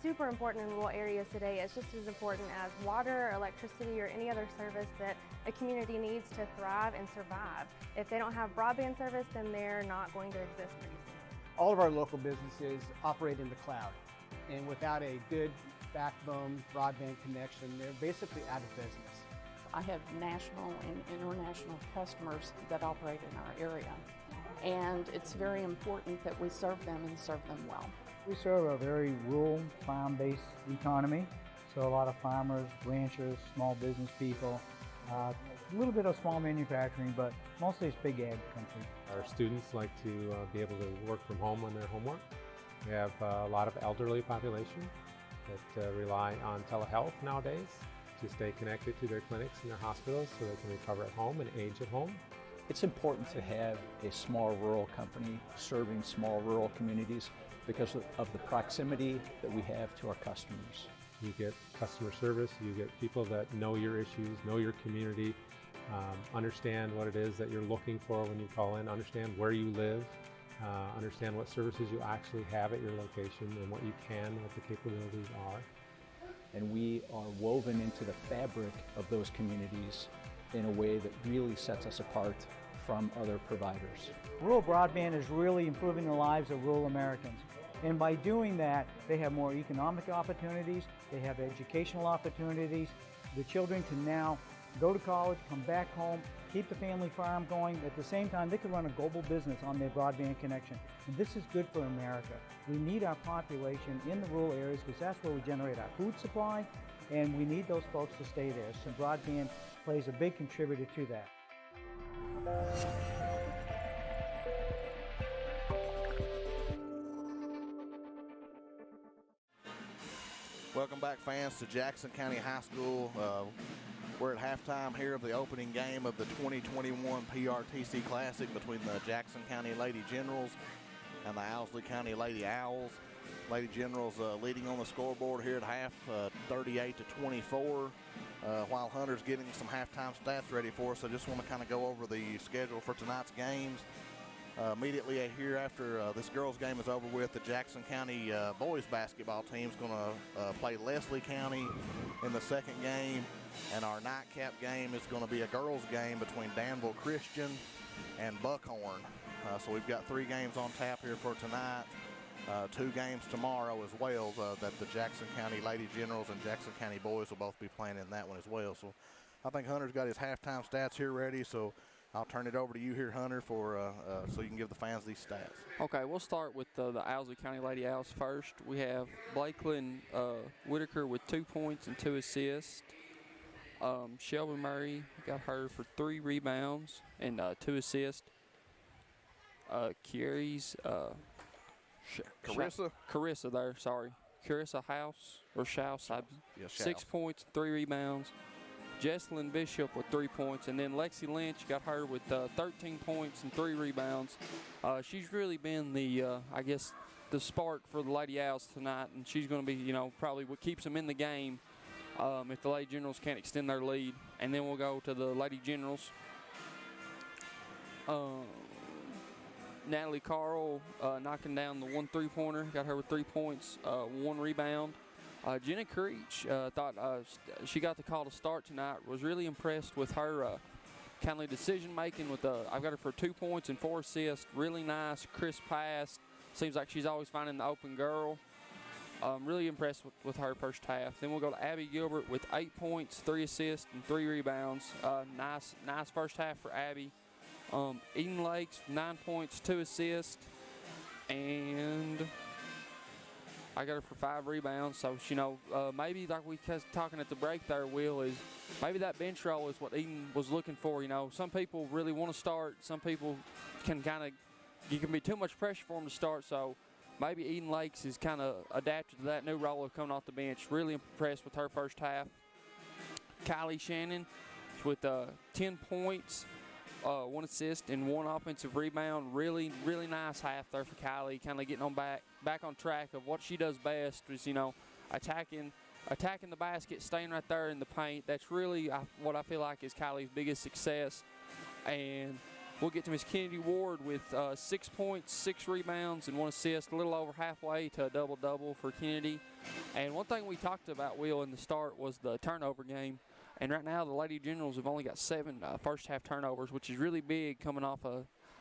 super important in rural areas today. It's just as important as water, electricity, or any other service that a community needs to thrive and survive. If they don't have broadband service, then they're not going to exist pretty soon. All of our local businesses operate in the cloud, and without a good backbone broadband connection, they're basically out of business. I have national and international customers that operate in our area, and it's very important that we serve them and serve them well. We serve a very rural, farm-based economy, so a lot of farmers, ranchers, small business people, a little bit of small manufacturing, but mostly it's big ag country. Our students like to be able to work from home on their homework. We have a lot of elderly population that rely on telehealth nowadays to stay connected to their clinics and their hospitals so they can recover at home and age at home. It's important to have a small rural company serving small rural communities because of the proximity that we have to our customers. You get customer service, you get people that know your issues, know your community, understand what it is that you're looking for when you call in, understand where you live, understand what services you actually have at your location and what you can, what the capabilities are. And we are woven into the fabric of those communities in a way that really sets us apart from other providers. Rural broadband is really improving the lives of rural Americans. And by doing that, they have more economic opportunities, they have educational opportunities. The children can now go to college, come back home, keep the family farm going. At the same time, they can run a global business on their broadband connection. And this is good for America. We need our population in the rural areas because that's where we generate our food supply, and we need those folks to stay there. So broadband plays a big contributor to that. Welcome back, fans, to Jackson County High School. We're at halftime here of the opening game of the 2021 PRTC Classic between the Jackson County Lady Generals and the Owsley County Lady Owls. Lady Generals leading on the scoreboard here at half, 38-24, while Hunter's getting some halftime stats ready for us. So just want to kind of go over the schedule for tonight's games. Immediately here after this girls' game is over with, the Jackson County boys basketball team is going to play Leslie County in the second game, and our nightcap game is going to be a girls' game between Danville Christian and Buckhorn. So we've got 3 games on tap here for tonight, 2 games tomorrow as well that the Jackson County Lady Generals and Jackson County boys will both be playing in that one as well. So I think Hunter's got his halftime stats here ready, so I'll turn it over to you here, Hunter, for so you can give the fans these stats. Okay, we'll start with the Owsley County Lady Owls first. We have Blakelyn Whitaker with 2 points and 2 assists. Shelby Murray got her for 3 rebounds and 2 assists. Carrie's Carissa there, sorry. Carissa House, or Schaus, 6 points, 3 rebounds. Jesselyn Bishop with 3 points, and then Lexi Lynch got her with 13 points and 3 rebounds. She's really been the, I guess, the spark for the Lady Owls tonight, and she's going to be, probably what keeps them in the game if the Lady Generals can't extend their lead. And then we'll go to the Lady Generals. Natalie Carl knocking down the 1 3-pointer, got her with 3 points, 1 rebound. Jenna Creech thought she got the call to start tonight. Was really impressed with her kind of decision making. I've got her for 2 points and 4 assists. Really nice, crisp pass. Seems like she's always finding the open girl. Really impressed with her first half. Then we'll go to Abby Gilbert with 8 points, 3 assists, and 3 rebounds. Nice first half for Abby. Eden Lakes, 9 points, 2 assists, and I got her for 5 rebounds. So, maybe like we was talking at the break there, Will, is maybe that bench roll is what Eden was looking for. Some people really want to start. Some people can you can be too much pressure for them to start. So maybe Eden Lakes is kind of adapted to that new role of coming off the bench. Really impressed with her first half. Kylie Shannon with 10 points, 1 assist, and 1 offensive rebound. Really, really nice half there for Kylie, kind of getting on back on track of what she does best, is, attacking the basket, staying right there in the paint. That's really what I feel like is Kylie's biggest success. And we'll get to Miss Kennedy Ward with 6 points, 6 rebounds, and 1 assist, a little over halfway to a double-double for Kennedy. And one thing we talked about, Will, in the start was the turnover game. And right now the Lady Generals have only got 7 first-half turnovers, which is really big coming off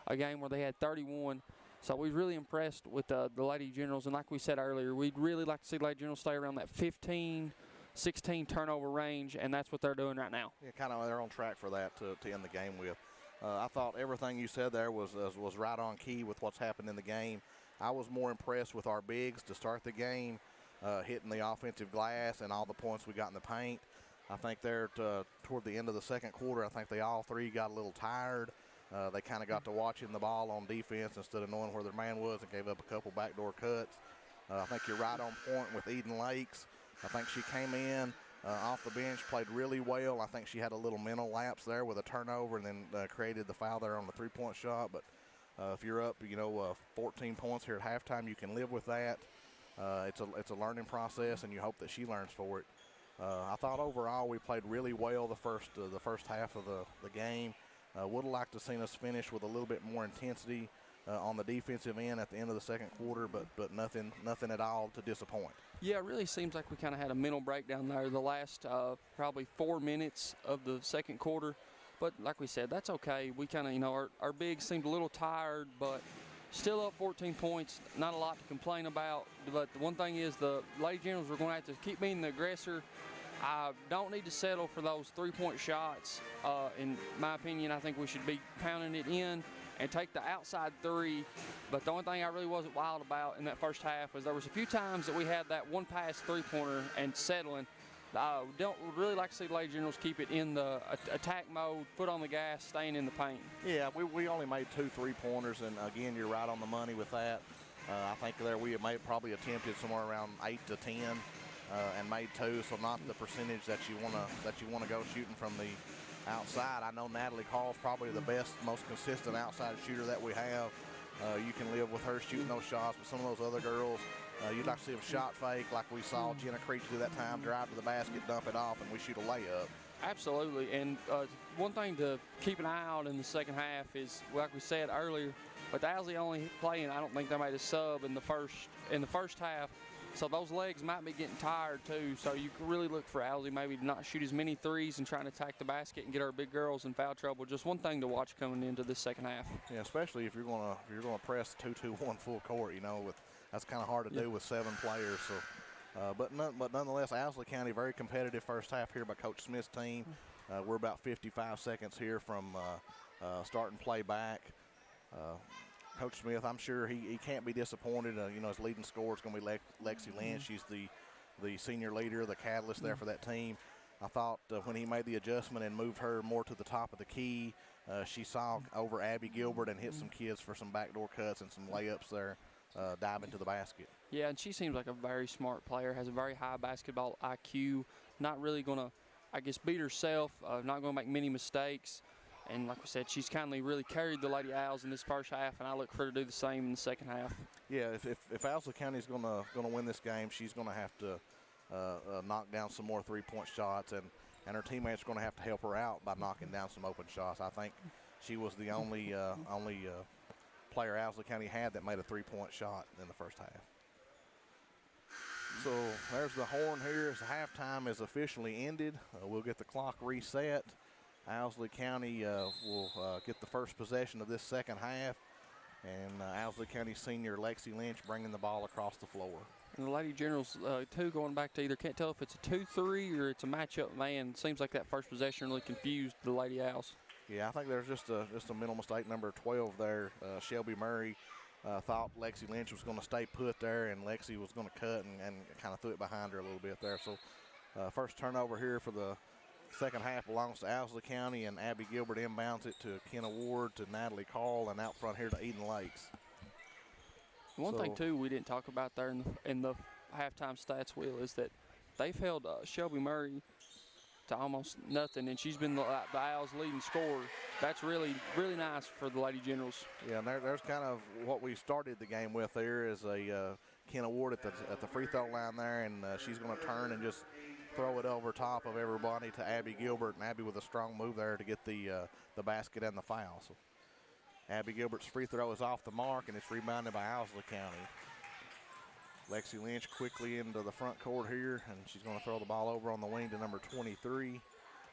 a game where they had 31. So we're really impressed with the Lady Generals. And like we said earlier, we'd really like to see Lady Generals stay around that 15, 16 turnover range, and that's what they're doing right now. Yeah, kind of they're on track for that to end the game with. I thought everything you said there was right on key with what's happened in the game. I was more impressed with our bigs to start the game, hitting the offensive glass and all the points we got in the paint. I think there toward the end of the second quarter, I think they all 3 got a little tired. They kind of got to watching the ball on defense instead of knowing where their man was and gave up a couple backdoor cuts. I think you're right on point with Eden Lakes. I think she came in off the bench, played really well. I think she had a little mental lapse there with a turnover and then created the foul there on the 3-point shot. But if you're up, 14 points here at halftime, you can live with that. It's a learning process, and you hope that she learns for it. I thought overall we played really well the first half of the game. Would have liked to seen us finish with a little bit more intensity on the defensive end at the end of the second quarter, but nothing at all to disappoint. Yeah, it really seems like we kind of had a mental breakdown there the last probably 4 minutes of the second quarter. But like we said, that's okay. We kind of, our bigs seemed a little tired, but still up 14 points. Not a lot to complain about. But the one thing is the Lady Generals are going to have to keep being the aggressor. I don't need to settle for those 3-point shots. In my opinion, I think we should be pounding it in and take the outside 3. But the only thing I really wasn't wild about in that first half was there was a few times that we had that one-pass 3-pointer and settling. Don't really like to see the Lady Generals keep it in the attack mode, foot on the gas, staying in the paint. Yeah, we only made 2 3-pointers, and again, you're right on the money with that. I think there we have probably attempted somewhere around 8 to 10. And made 2, so not the percentage that you want to go shooting from the outside. I know Natalie Hall's probably the best, most consistent outside shooter that we have. You can live with her shooting those shots, but some of those other girls, you'd like to see them shot fake like we saw Jenna Creech do that time, drive to the basket, dump it off, and we shoot a layup. Absolutely, and one thing to keep an eye on in the second half is, like we said earlier, with Owsley only playing, I don't think they made a sub in the first half. So those legs might be getting tired too. So you can really look for Owsley maybe to not shoot as many threes and trying to attack the basket and get our big girls in foul trouble. Just one thing to watch coming into this second half. Yeah, especially if you're gonna press 2-2-1 full court. That's kind of hard to do with 7 players. So, but nonetheless, Owsley County very competitive first half here by Coach Smith's team. We're about 55 seconds here from starting play back. Coach Smith, I'm sure he can't be disappointed. His leading scorer is going to be Lexi Lynch. She's the senior leader, the catalyst there for that team. I thought when he made the adjustment and moved her more to the top of the key, she saw over Abby Gilbert and hit some kids for some backdoor cuts and some layups there, dive into the basket. Yeah, and she seems like a very smart player, has a very high basketball IQ, not really going to, beat herself, not going to make many mistakes. And like we said, she's kindly really carried the Lady Owls in this first half, and I look for her to do the same in the second half. Yeah, if Owsley County is gonna win this game, she's gonna have to knock down some more 3-point shots, and her teammates are gonna have to help her out by knocking down some open shots. I think she was the only player Owsley County had that made a 3-point shot in the first half. So there's the horn here as the halftime is officially ended. We'll get the clock reset. Owsley County will get the first possession of this second half. And Owsley County senior Lexi Lynch bringing the ball across the floor. And the Lady Generals, too, going back to either can't tell if it's a 2-3 or it's a matchup man. Seems like that first possession really confused the Lady Owls. Yeah, I think there's just a mental mistake. Number 12 there, Shelby Murray, thought Lexi Lynch was going to stay put there, and Lexi was going to cut and kind of threw it behind her a little bit there. So first turnover here for the second half belongs to Owsley County, and Abby Gilbert inbounds it to Kenna Ward, to Natalie Carl, and out front here to Eden Lakes. One thing, too, we didn't talk about there in the halftime stats, Will, is that they've held Shelby Murray to almost nothing, and she's been the Owls' leading scorer. That's really, really nice for the Lady Generals. Yeah, and there's kind of what we started the game with there is a Kenna Ward at the free throw line there, and she's going to turn and just throw it over top of everybody to Abby Gilbert, and Abby with a strong move there to get the basket and the foul. So Abby Gilbert's free throw is off the mark, and it's rebounded by Owsley County. Lexi Lynch quickly into the front court here, and she's going to throw the ball over on the wing to number 23.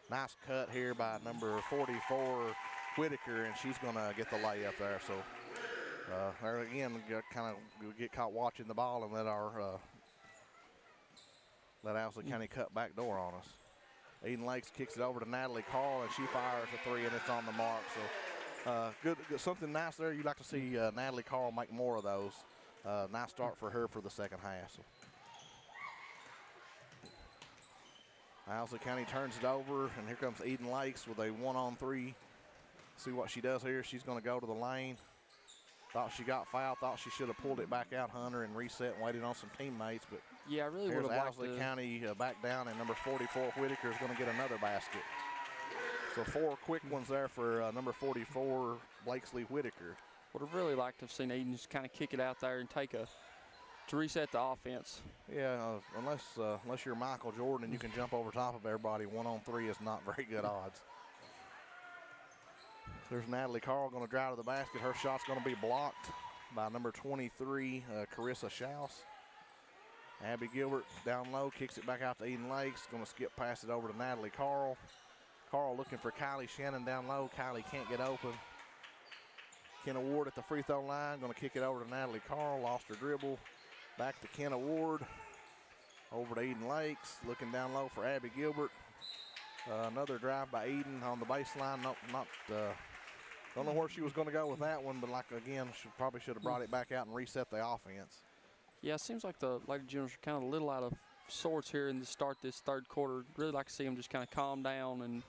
Nice cut here by number 44, Whitaker, and she's going to get the layup there. So there again, kind of get caught watching the ball and let Owsley County cut back door on us. Eden Lakes kicks it over to Natalie Carl, and she fires a three, and it's on the mark. So good, something nice there. You'd like to see Natalie Carl make more of those. Nice start for her for the second half. So Owsley County turns it over, and here comes Eden Lakes with a 1-on-3. See what she does here. She's going to go to the lane. Thought she got fouled. Thought she should have pulled it back out, Hunter, and reset and waited on some teammates. But yeah, I really would have liked Owsley County back down, and number 44, Whitaker, is going to get another basket. So 4 quick ones there for number 44, Blakesley Whitaker. Would have really liked to have seen Eden just kind of kick it out there and to reset the offense. Yeah, unless you're Michael Jordan and you can jump over top of everybody, 1-on-3 is not very good odds. There's Natalie Carl going to drive to the basket. Her shot's going to be blocked by number 23, Carissa Schaus. Abby Gilbert down low, kicks it back out to Eden Lakes. Going to skip past it over to Natalie Carl. Carl looking for Kylie Shannon down low. Kylie can't get open. Kenna Ward at the free throw line. Going to kick it over to Natalie Carl. Lost her dribble. Back to Kenna Ward. Over to Eden Lakes. Looking down low for Abby Gilbert. Another drive by Eden on the baseline. Don't know where she was going to go with that one, but again, she probably should have brought it back out and reset the offense. Yeah, it seems like the Lady Generals are kind of a little out of sorts here in the start this third quarter. Really like to see them just kind of calm down. And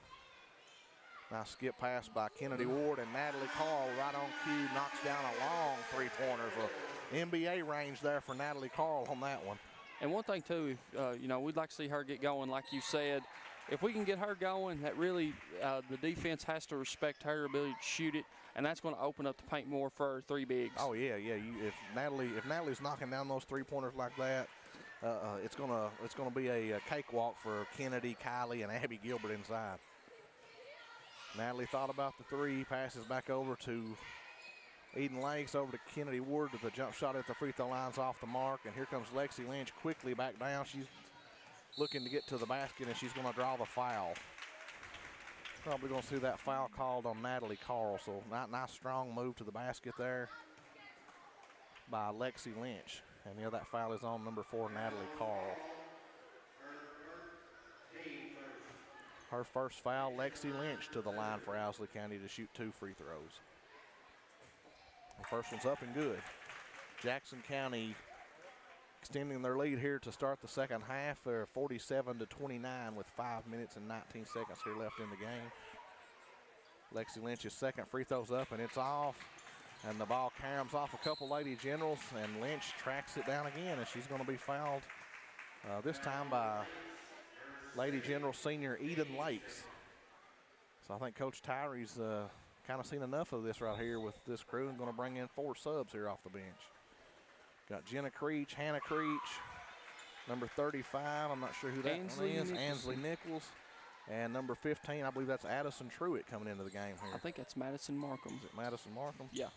nice skip pass by Kennedy Ward, and Natalie Carl right on cue knocks down a long three-pointer. NBA range there for Natalie Carl on that one. And one thing too, we'd like to see her get going, like you said. If we can get her going, that really the defense has to respect her ability to shoot it, and that's going to open up the paint more for her three bigs. Oh yeah. If Natalie's knocking down those three-pointers like that, it's gonna be a cakewalk for Kennedy, Kylie, and Abby Gilbert inside. Natalie thought about the three, passes back over to Eden Lakes, over to Kennedy Ward with a jump shot at the free throw line's off the mark, and here comes Lexi Lynch quickly back down. She's looking to get to the basket, and she's going to draw the foul. Probably going to see that foul called on Natalie Carl. So nice strong move to the basket there by Lexi Lynch. And yeah, that foul is on number 4, Natalie Carl. Her first foul, Lexi Lynch to the line for Owsley County to shoot 2 free throws. The first one's up and good. Jackson County extending their lead here to start the second half. They're 47-29 with 5 minutes and 19 seconds here left in the game. Lexi Lynch's second free throw's up, and it's off. And the ball caroms off a couple Lady Generals, and Lynch tracks it down again, and she's going to be fouled this time by Lady General senior Eden Lakes. So I think Coach Tyree's kind of seen enough of this right here with this crew and going to bring in 4 subs here off the bench. Got Jenna Creech, Hannah Creech, number 35, I'm not sure who that one is, Ansley Nichols, and number 15, I believe that's Addison Truitt coming into the game here. I think that's Madison Markham. Is it Madison Markham? Yeah.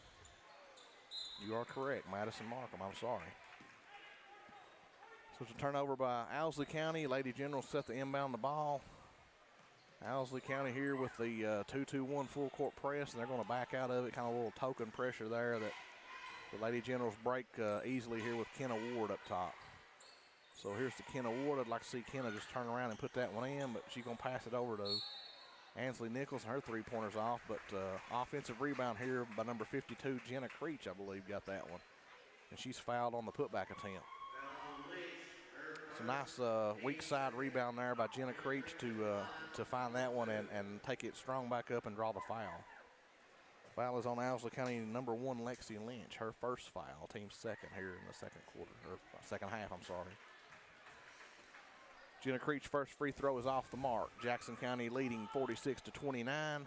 You are correct, Madison Markham, I'm sorry. So it's a turnover by Owsley County. Lady Generals set the inbound the ball. Owsley County here with the 2-2-1 full court press, and they're going to back out of it, kind of a little token pressure there that The Lady Generals break easily here with Kenna Ward up top. So here's the Kenna Ward. I'd like to see Kenna just turn around and put that one in, but she's going to pass it over to Ansley Nichols, and her three-pointer's off. But offensive rebound here by number 52, Jenna Creech, I believe, got that one. And she's fouled on the putback attempt. It's a nice weak side rebound there by Jenna Creech to find that one and take it strong back up and draw the foul. Foul is on Owsley County number 1, Lexi Lynch, her first foul, team's second here in the second quarter, or second half, I'm sorry. Jenna Creech's first free throw is off the mark. Jackson County leading 46-29.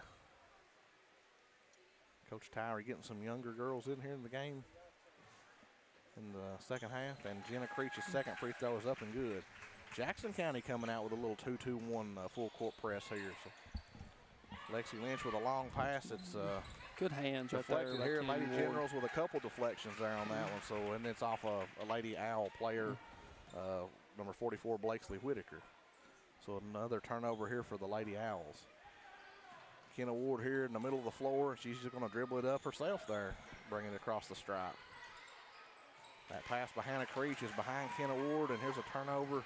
Coach Tyree getting some younger girls in here in the game in the second half, and Jenna Creech's second free throw is up and good. Jackson County coming out with a little 2-2-1 full court press here. So Lexi Lynch with a long pass. It's good hands right there. Here, Lady Generals with a couple deflections there on that one. So, and it's off a Lady Owl player, number 44, Blakesley Whitaker. So another turnover here for the Lady Owls. Kenna Ward here in the middle of the floor. She's just going to dribble it up herself there, bring it across the stripe. That pass by Hannah Creech is behind Kenna Ward, and here's a turnover.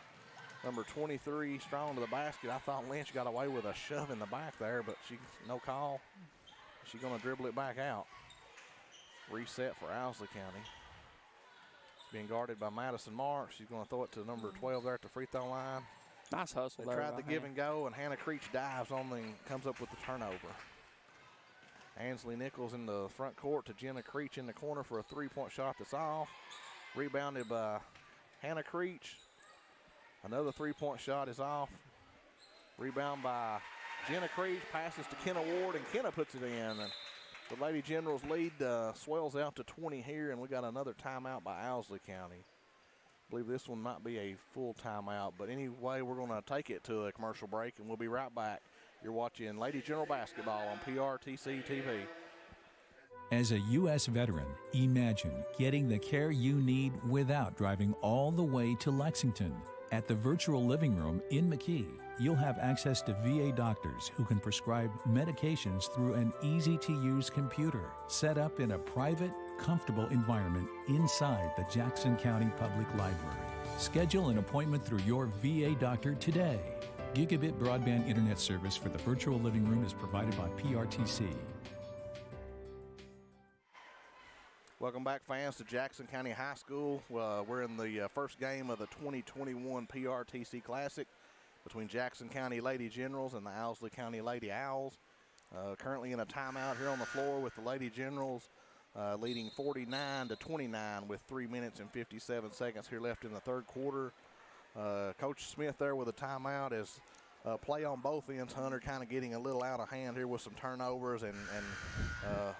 Number 23, strong to the basket. I thought Lynch got away with a shove in the back there, but no call. She's going to dribble it back out. Reset for Owsley County. It's being guarded by Madison Marks. She's going to throw it to number 12 there at the free throw line. Nice hustle there. They tried the give and go, and Hannah Creech dives on and comes up with the turnover. Ansley Nichols in the front court to Jenna Creech in the corner for a three-point shot that's off. Rebounded by Hannah Creech. Another three-point shot is off. Rebound by Jenna Creech, passes to Kenna Ward, and Kenna puts it in. And the Lady Generals lead swells out to 20 here, and we got another timeout by Owsley County. I believe this one might be a full timeout, but anyway, we're going to take it to a commercial break, and we'll be right back. You're watching Lady General Basketball on PRTC TV. As a U.S. veteran, imagine getting the care you need without driving all the way to Lexington. At the Virtual Living Room in McKee, you'll have access to VA doctors who can prescribe medications through an easy-to-use computer set up in a private, comfortable environment inside the Jackson County Public Library. Schedule an appointment through your VA doctor today. Gigabit broadband internet service for the Virtual Living Room is provided by PRTC. Welcome back, fans, to Jackson County High School. We're in the first game of the 2021 PRTC Classic between Jackson County Lady Generals and the Owsley County Lady Owls. Currently in a timeout here on the floor with the Lady Generals leading 49-29 with 3 minutes and 57 seconds here left in the third quarter. Coach Smith there with a timeout as play on both ends, Hunter, kind of getting a little out of hand here with some turnovers and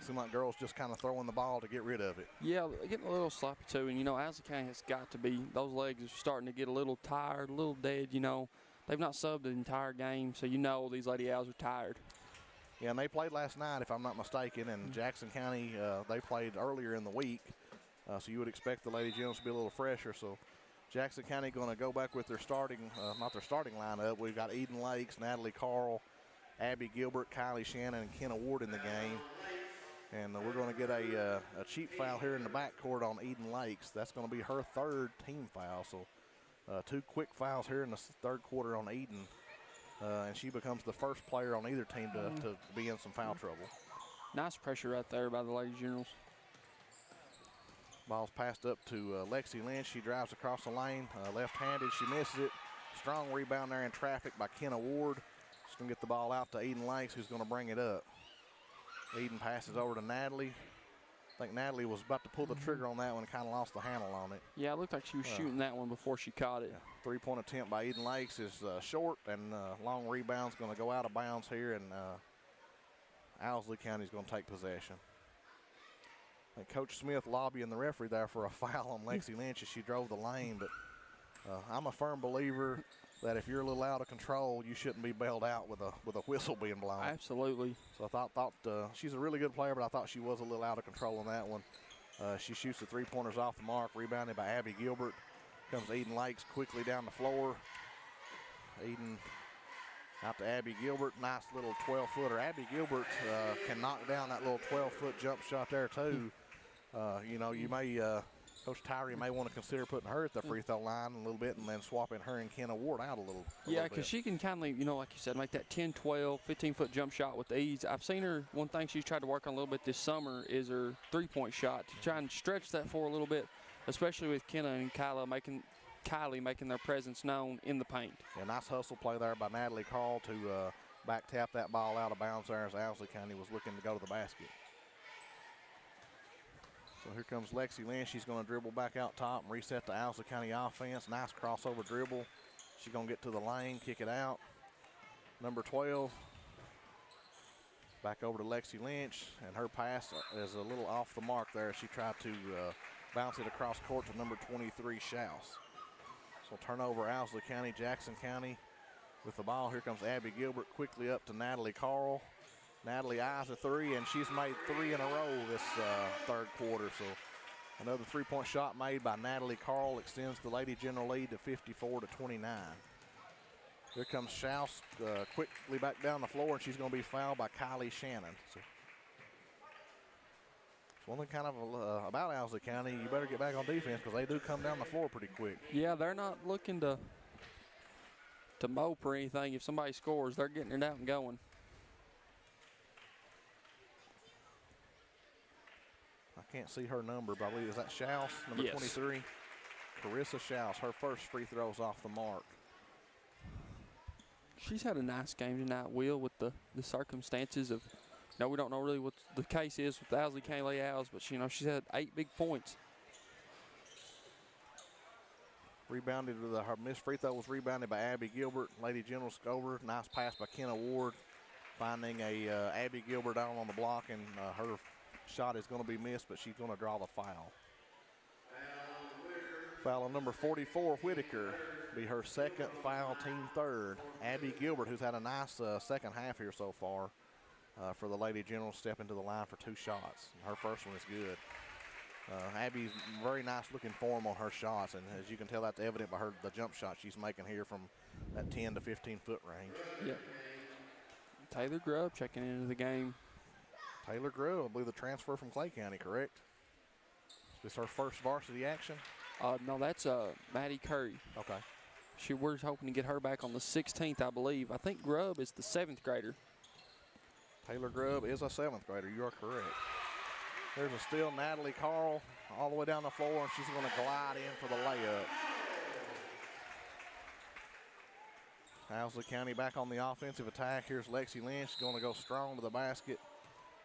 seem like girls just kind of throwing the ball to get rid of it. Yeah, getting a little sloppy too, and Owsley County has got to be, those legs are starting to get a little tired, a little dead, They've not subbed the entire game, so these Lady Owls are tired. Yeah, and they played last night, if I'm not mistaken, and Jackson County, they played earlier in the week, so you would expect the Lady Generals to be a little fresher. So Jackson County going to go back with their starting, not their starting lineup. We've got Eden Lakes, Natalie Carl, Abby Gilbert, Kylie Shannon, and Kenna Ward in the game. And we're going to get a cheap foul here in the backcourt on Eden Lakes. That's going to be her third team foul. So 2 quick fouls here in the third quarter on Eden. And she becomes the first player on either team to be in some foul trouble. Nice pressure right there by the Lady Generals. Ball's passed up to Lexi Lynch. She drives across the lane, left-handed. She misses it. Strong rebound there in traffic by Kenna Ward. She's going to get the ball out to Eden Lakes, who's going to bring it up. Eden passes over to Natalie. I think Natalie was about to pull the trigger on that one and kind of lost the handle on it. Yeah, it looked like she was shooting that one before she caught it. Yeah. Three-point attempt by Eden Lakes is short, and long rebound's going to go out of bounds here, and Owsley County's going to take possession. And Coach Smith lobbying the referee there for a foul on Lexi Lynch as she drove the lane, but I'm a firm believer that if you're a little out of control, you shouldn't be bailed out with a whistle being blown. Absolutely. So I thought she's a really good player, but I thought she was a little out of control on that one. She shoots the three-pointers off the mark, rebounded by Abby Gilbert. Comes Eden Lakes quickly down the floor. Eden out to Abby Gilbert. Nice little 12-footer. Abby Gilbert can knock down that little 12-foot jump shot there too. You know, you may, Coach Tyree may want to consider putting her at the free throw line a little bit and then swapping her and Kenna Ward out a little Yeah, bit. because she can kind of, you know, like you said, make that 10, 12, 15-foot jump shot with ease. I've seen her, one thing she's tried to work on a little bit this summer is her three-point shot, to try and stretch that for a little bit, especially with Kenna and Kylie making their presence known in the paint. Yeah, nice hustle play there by Natalie Carl to back tap that ball out of bounds there as Owsley County was looking to go to the basket. So here comes Lexi Lynn. She's going to dribble back out top and reset the Owsley County offense. Nice crossover dribble. She's going to get to the lane, kick it out. Number 12. Back over to Lexi Lynch, and her pass is a little off the mark there. She tried to bounce it across court to number 23, Schaus. So turnover, Owsley County, Jackson County with the ball. Here comes Abby Gilbert quickly up to Natalie Carl. Natalie eyes a three, and she's made 3 in a row this third quarter. So another three-point shot made by Natalie Carl extends the Lady General lead to 54-29. Here comes Schaus quickly back down the floor, and she's going to be fouled by Kylie Shannon. So one thing kind of about Owsley County, you better get back on defense because they do come down the floor pretty quick. Yeah, they're not looking to mope or anything. If somebody scores, they're getting it out and going. I can't see her number, but I believe, is that Schaus, number 23? Carissa Schaus, her first free throws off the mark. She's had a nice game tonight, Will, with the circumstances of, you know, we don't know really what the case is with the Owsley County Lady Owls, but, you know, she's had 8 big points. Rebounded with her missed free throw was rebounded by Abby Gilbert. Lady General scorer. Nice pass by Kenna Ward, finding a Abby Gilbert out on the block, and her shot is going to be missed, but she's going to draw the foul. Foul on number 44, Whitaker, be her second foul, team third. Abby Gilbert, who's had a nice second half here so far for the Lady General, step into the line for 2 shots. Her first one is good. Abby's very nice looking form on her shots, and as you can tell, that's evident by the jump shot she's making here from that 10 to 15 foot range. Yep. Taylor Grubb checking into the game. Taylor Grubb, I believe the transfer from Clay County, correct? Is this her first varsity action? No, that's Maddie Curry. Okay. We're hoping to get her back on the 16th, I believe. I think Grubb is the 7th grader. Taylor Grubb is a 7th grader. You are correct. There's a steal, Natalie Carl, all the way down the floor, and she's going to glide in for the layup. Owsley County back on the offensive attack. Here's Lexi Lynch going to go strong to the basket.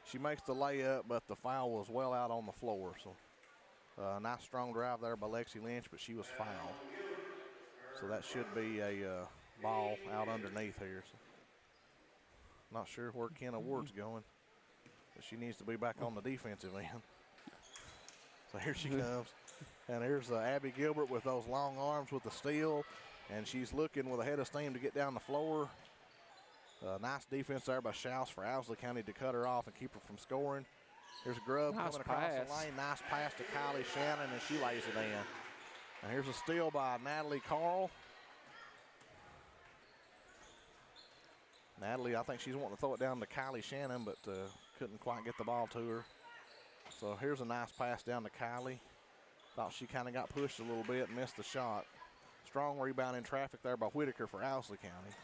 She makes the layup, but the foul was well out on the floor. So nice strong drive there by Lexi Lynch, but she was fouled. So that should be a ball out underneath here. So not sure where Kenna Ward's going, but she needs to be back on the defensive end. So here she comes. And here's Abby Gilbert with those long arms with the steal, and she's looking with a head of steam to get down the floor. Nice defense there by Schaus for Owsley County to cut her off and keep her from scoring. Here's Grubb coming across the lane. Nice pass to Kylie Shannon, and she lays it in. And here's a steal by Natalie Carl. Natalie, I think she's wanting to throw it down to Kylie Shannon, but couldn't quite get the ball to her. So here's a nice pass down to Kylie. Thought she kind of got pushed a little bit, missed the shot. Strong rebound in traffic there by Whitaker for Owsley County.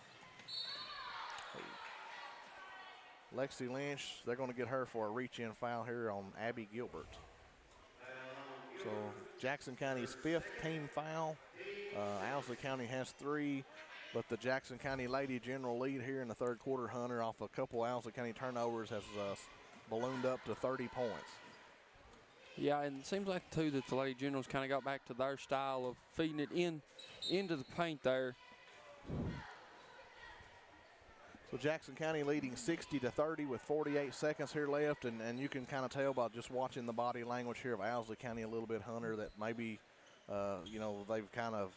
Lexi Lynch, they're going to get her for a reach-in foul here on Abby Gilbert. So Jackson County's 5th team foul. Owsley County has 3, but the Jackson County Lady General lead here in the third quarter, Hunter, off a couple Owsley County turnovers, has ballooned up to 30 points. Yeah, and it seems like, too, that the Lady Generals kind of got back to their style of feeding it into the paint there. So Jackson County leading 60-30 with 48 seconds here left, and you can kind of tell by just watching the body language here of Owsley County a little bit, Hunter, that maybe, you know, they've kind of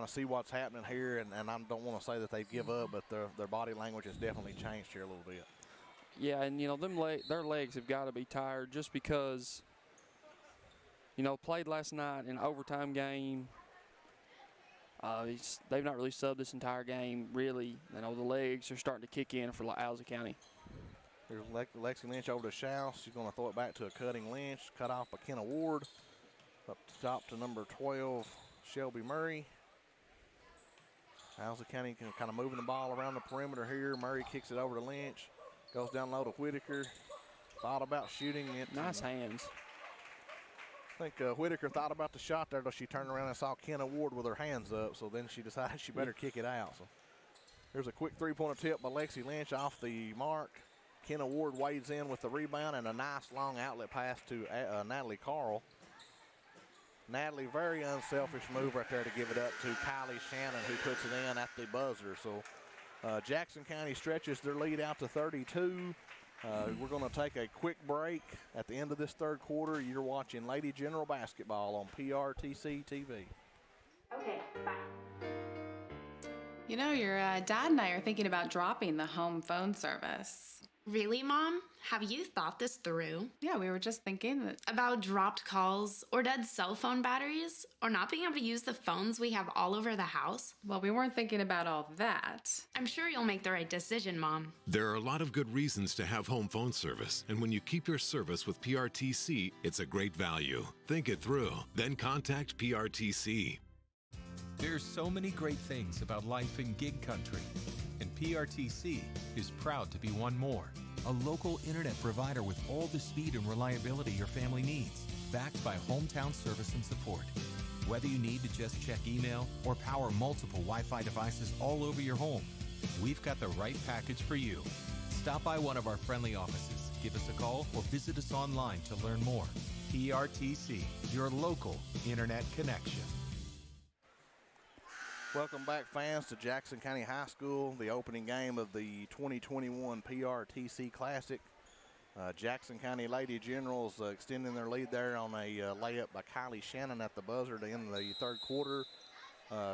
see what's happening here, and I don't want to say that they give up, but their body language has definitely changed here a little bit. Yeah, and, you know, their legs have got to be tired just because, you know, played last night in an overtime game. They've not really subbed this entire game, really. You know, the legs are starting to kick in for Owsley County. Here's Lexi Lynch over to Schaus. She's going to throw it back to a cutting Lynch. Cut off by Kenna Ward. Up top to number 12, Shelby Murray. Owsley County kind of moving the ball around the perimeter here. Murray kicks it over to Lynch. Goes down low to Whitaker. Thought about shooting it. Nice hands. I think Whitaker thought about the shot there, but she turned around and saw Kenna Ward with her hands up, so then she decided she better kick it out. So here's a quick three-pointer tip by Lexi Lynch off the mark. Kenna Ward wades in with the rebound and a nice long outlet pass to Natalie Carl. Natalie, very unselfish move right there to give it up to Kylie Shannon, who puts it in at the buzzer. So Jackson County stretches their lead out to 32. We're going to take a quick break. At the end of this third quarter, you're watching Lady General Basketball on PRTC TV. Okay, bye. You know, your dad and I are thinking about dropping the home phone service. Really, Mom? Have you thought this through? Yeah, we were just thinking that. About dropped calls, or dead cell phone batteries, or not being able to use the phones we have all over the house? Well, we weren't thinking about all that. I'm sure you'll make the right decision, Mom. There are a lot of good reasons to have home phone service, and when you keep your service with PRTC, it's a great value. Think it through, then contact PRTC. There's so many great things about life in gig country, and PRTC is proud to be one more. A local internet provider with all the speed and reliability your family needs, backed by hometown service and support. Whether you need to just check email or power multiple Wi-Fi devices all over your home, we've got the right package for you. Stop by one of our friendly offices, give us a call, or visit us online to learn more. PRTC, your local internet connection. Welcome back, fans, to Jackson County High School, the opening game of the 2021 PRTC Classic. Jackson County Lady Generals extending their lead there on a layup by Kylie Shannon at the buzzer to end the third quarter.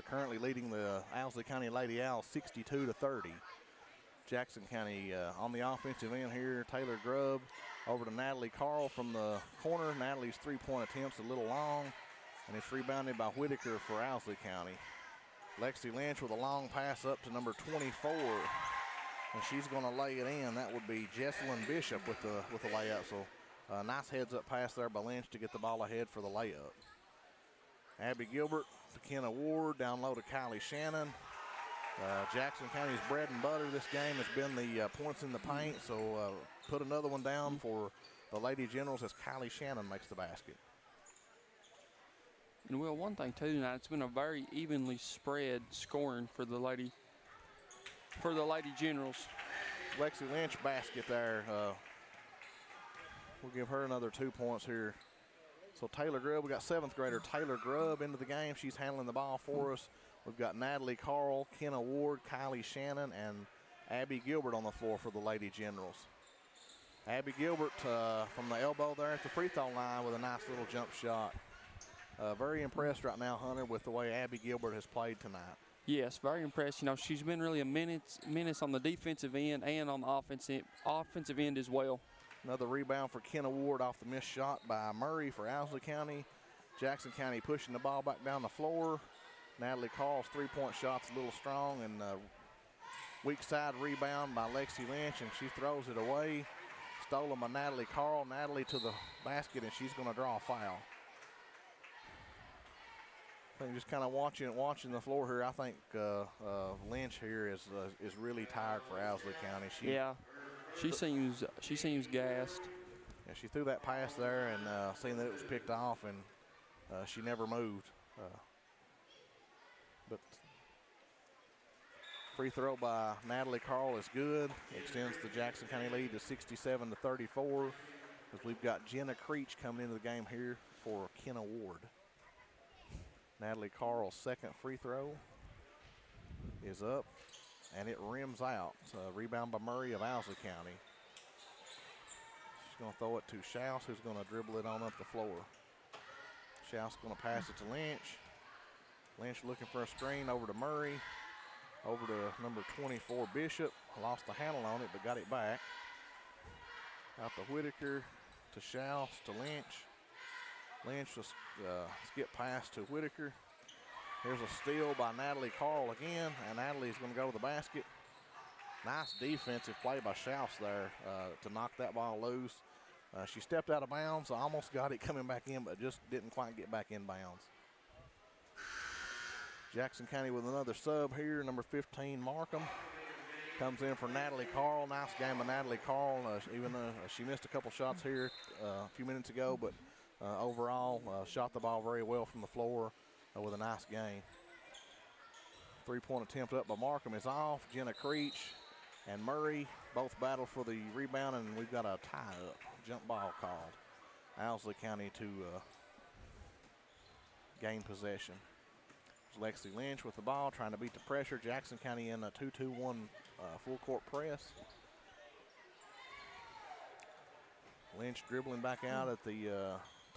Currently leading the Owsley County Lady Owls 62-30. Jackson County on the offensive end here, Taylor Grubb over to Natalie Carl from the corner. Natalie's three-point attempt's a little long, and it's rebounded by Whitaker for Owsley County. Lexi Lynch with a long pass up to number 24, and she's going to lay it in. That would be Jesselyn Bishop with the layup. So nice heads-up pass there by Lynch to get the ball ahead for the layup. Abby Gilbert to Kenna Ward, down low to Kylie Shannon. Jackson County's bread and butter this game has been the points in the paint, so put another one down for the Lady Generals as Kylie Shannon makes the basket. And well, one thing too tonight, it's been a very evenly spread scoring for the Lady Generals. Lexi Lynch basket there. We'll give her another 2 points here. So Taylor Grubb, we got seventh grader Taylor Grubb into the game. She's handling the ball for us. We've got Natalie Carl, Kenna Ward, Kylie Shannon, and Abby Gilbert on the floor for the Lady Generals. Abby Gilbert from the elbow there at the free throw line with a nice little jump shot. Very impressed right now, Hunter, with the way Abby Gilbert has played tonight. Yes, very impressed. You know, she's been really a menace on the defensive end and on the offensive end as well. Another rebound for Kenna Ward off the missed shot by Murray for Owsley County. Jackson County pushing the ball back down the floor. Natalie Carl's three-point shot's a little strong, and weak side rebound by Lexi Lynch, and she throws it away. Stolen by Natalie Carl. Natalie to the basket, and she's going to draw a foul. I think just kind of watching the floor here. I think Lynch here is really tired for Owsley County. She seems gassed. Yeah, she threw that pass there and seeing that it was picked off, and she never moved. But free throw by Natalie Carl is good. Extends the Jackson County lead to 67-34. As we've got Jenna Creech coming into the game here for Kenna Ward. Natalie Carl's second free throw is up, and it rims out. Rebound by Murray of Owsley County. She's going to throw it to Schaus, who's going to dribble it on up the floor. Schaus going to pass it to Lynch. Lynch looking for a screen over to Murray. Over to number 24, Bishop. Lost the handle on it, but got it back. Out to Whitaker, to Schaus, to Lynch. Lynch will skip pass to Whitaker. Here's a steal by Natalie Carl again, and Natalie's going to go to the basket. Nice defensive play by Schaus there to knock that ball loose. She stepped out of bounds, almost got it coming back in, but just didn't quite get back in bounds. Jackson County with another sub here, number 15, Markham. Comes in for Natalie Carl. Nice game of Natalie Carl. Even she missed a couple shots here a few minutes ago, but overall shot the ball very well from the floor with a nice game. 3-point attempt up by Markham is off. Jenna Creech and Murray both battle for the rebound, and we've got a tie-up. Jump ball called. Owsley County to gain possession. Lexi Lynch with the ball, trying to beat the pressure. Jackson County in a 2-2-1 full court press. Lynch dribbling back out at the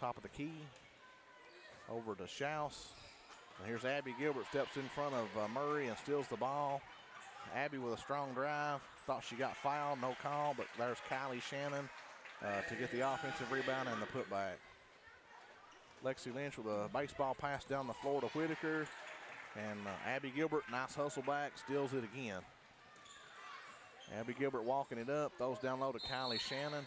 top of the key. Over to Schaus. And here's Abby Gilbert, steps in front of Murray and steals the ball. Abby with a strong drive. Thought she got fouled, no call, but there's Kylie Shannon to get the offensive rebound and the putback. Lexi Lynch with a baseball pass down the floor to Whitaker. And Abby Gilbert, nice hustle back, steals it again. Abby Gilbert walking it up, throws down low to Kylie Shannon.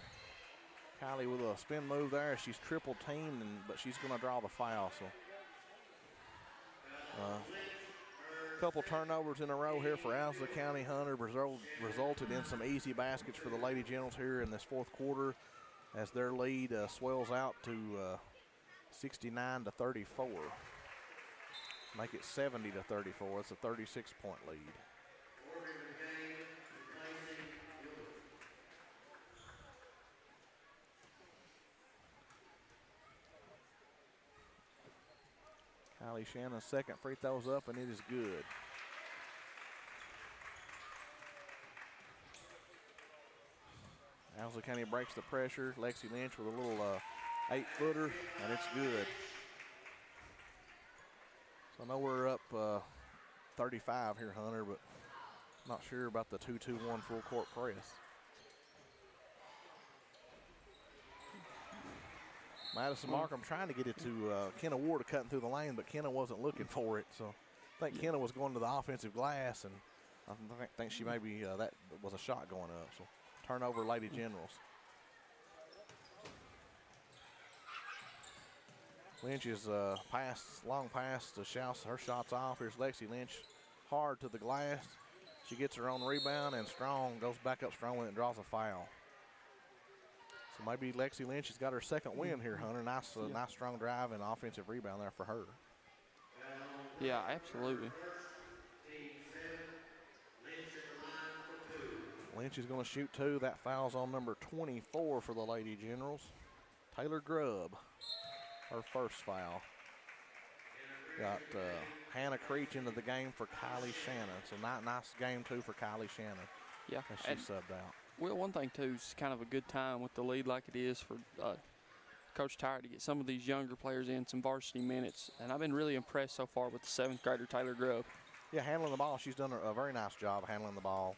Kylie with a spin move there. She's triple teamed, but she's going to draw the foul. So, couple turnovers in a row here for Owsley County. Hunter resulted in some easy baskets for the Lady Generals here in this fourth quarter, as their lead swells out to 69-34. Make it 70-34. It's a 36-point lead. Kylie Shannon's second free throw's up, and it is good. Owsley County breaks the pressure. Lexi Lynch with a little 8-footer, and it's good. So I know we're up 35 here, Hunter, but not sure about the 2-2-1 full court press. Madison Markham trying to get it to Kenna Ward cutting through the lane, but Kenna wasn't looking for it. So I think Kenna was going to the offensive glass, and I think she maybe that was a shot going up. So turnover, Lady Generals. Lynch's long pass to Schaus. Her shot's off. Here's Lexi Lynch, hard to the glass. She gets her own rebound, and Strong goes back up strong with it and draws a foul. So maybe Lexi Lynch has got her second win here, Hunter. Nice strong drive and offensive rebound there for her. Yeah, absolutely. Lynch is going to shoot two. That foul's on number 24 for the Lady Generals, Taylor Grubb. Her first foul. Got Hannah Creech into the game for Kylie Shannon. So nice game, too, for Kylie Shannon. Yeah. As she subbed out. Well, one thing, too, is kind of a good time with the lead like it is for Coach Tyre to get some of these younger players in some varsity minutes. And I've been really impressed so far with the 7th grader, Taylor Grubb. Yeah, handling the ball. She's done a very nice job handling the ball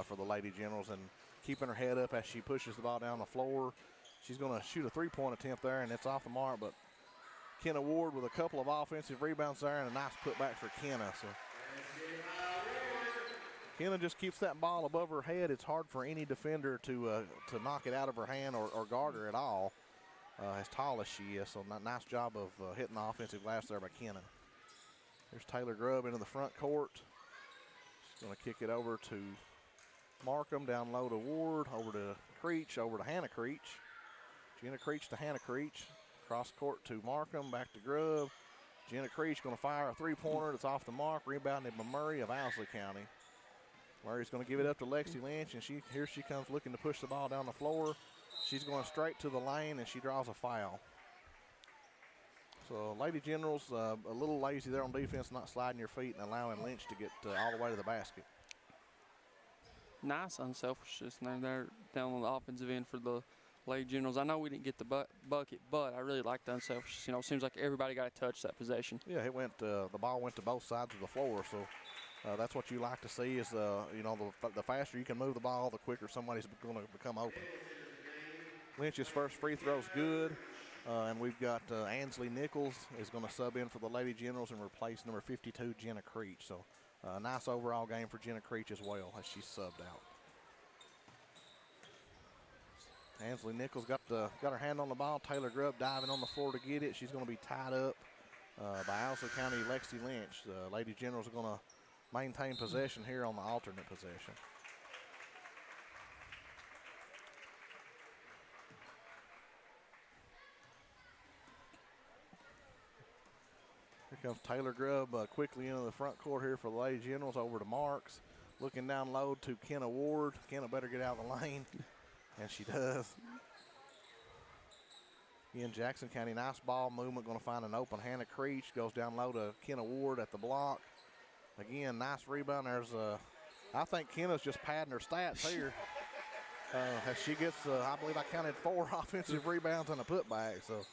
for the Lady Generals and keeping her head up as she pushes the ball down the floor. She's going to shoot a 3-point attempt there, and it's off the mark, but Kenna Ward with a couple of offensive rebounds there and a nice putback for Kenna. So Kenna just keeps that ball above her head. It's hard for any defender to knock it out of her hand or guard her at all, as tall as she is. So nice job of hitting the offensive glass there by Kenna. There's Taylor Grubb into the front court. She's going to kick it over to Markham, down low to Ward, over to Creech, over to Hannah Creech. Jenna Creech to Hannah Creech. Cross court to Markham, back to Grubb. Jenna Creech going to fire a 3-pointer. It's off the mark, rebounded by Murray of Owsley County. Murray's going to give it up to Lexi Lynch, and here she comes looking to push the ball down the floor. She's going straight to the lane, and she draws a foul. So Lady Generals a little lazy there on defense, not sliding your feet and allowing Lynch to get all the way to the basket. Nice unselfishness there down on the offensive end for the Lady Generals. I know we didn't get the bucket, but I really like the unselfishness. You know, it seems like everybody got to touch that possession. Yeah, it went. The ball went to both sides of the floor, so that's what you like to see. Is you know, the faster you can move the ball, the quicker somebody's going to become open. Lynch's first free throw's good, and we've got Ansley Nichols is going to sub in for the Lady Generals and replace number 52 Jenna Creech. So Nice overall game for Jenna Creech as well as she's subbed out. Ansley Nichols got her hand on the ball. Taylor Grubb diving on the floor to get it. She's going to be tied up by Owsley County Lexi Lynch. The Lady Generals are going to maintain possession here on the alternate possession. Here comes Taylor Grubb quickly into the front court here for the Lady Generals, over to Marks. Looking down low to Kenna Ward. Kenna better get out of the lane, and she does. Again, Jackson County, nice ball movement, going to find an open. Hannah Creech goes down low to Kenna Ward at the block. Again, nice rebound. I think Kenna's just padding her stats here. As she gets, I believe I counted 4 offensive rebounds and a putback. So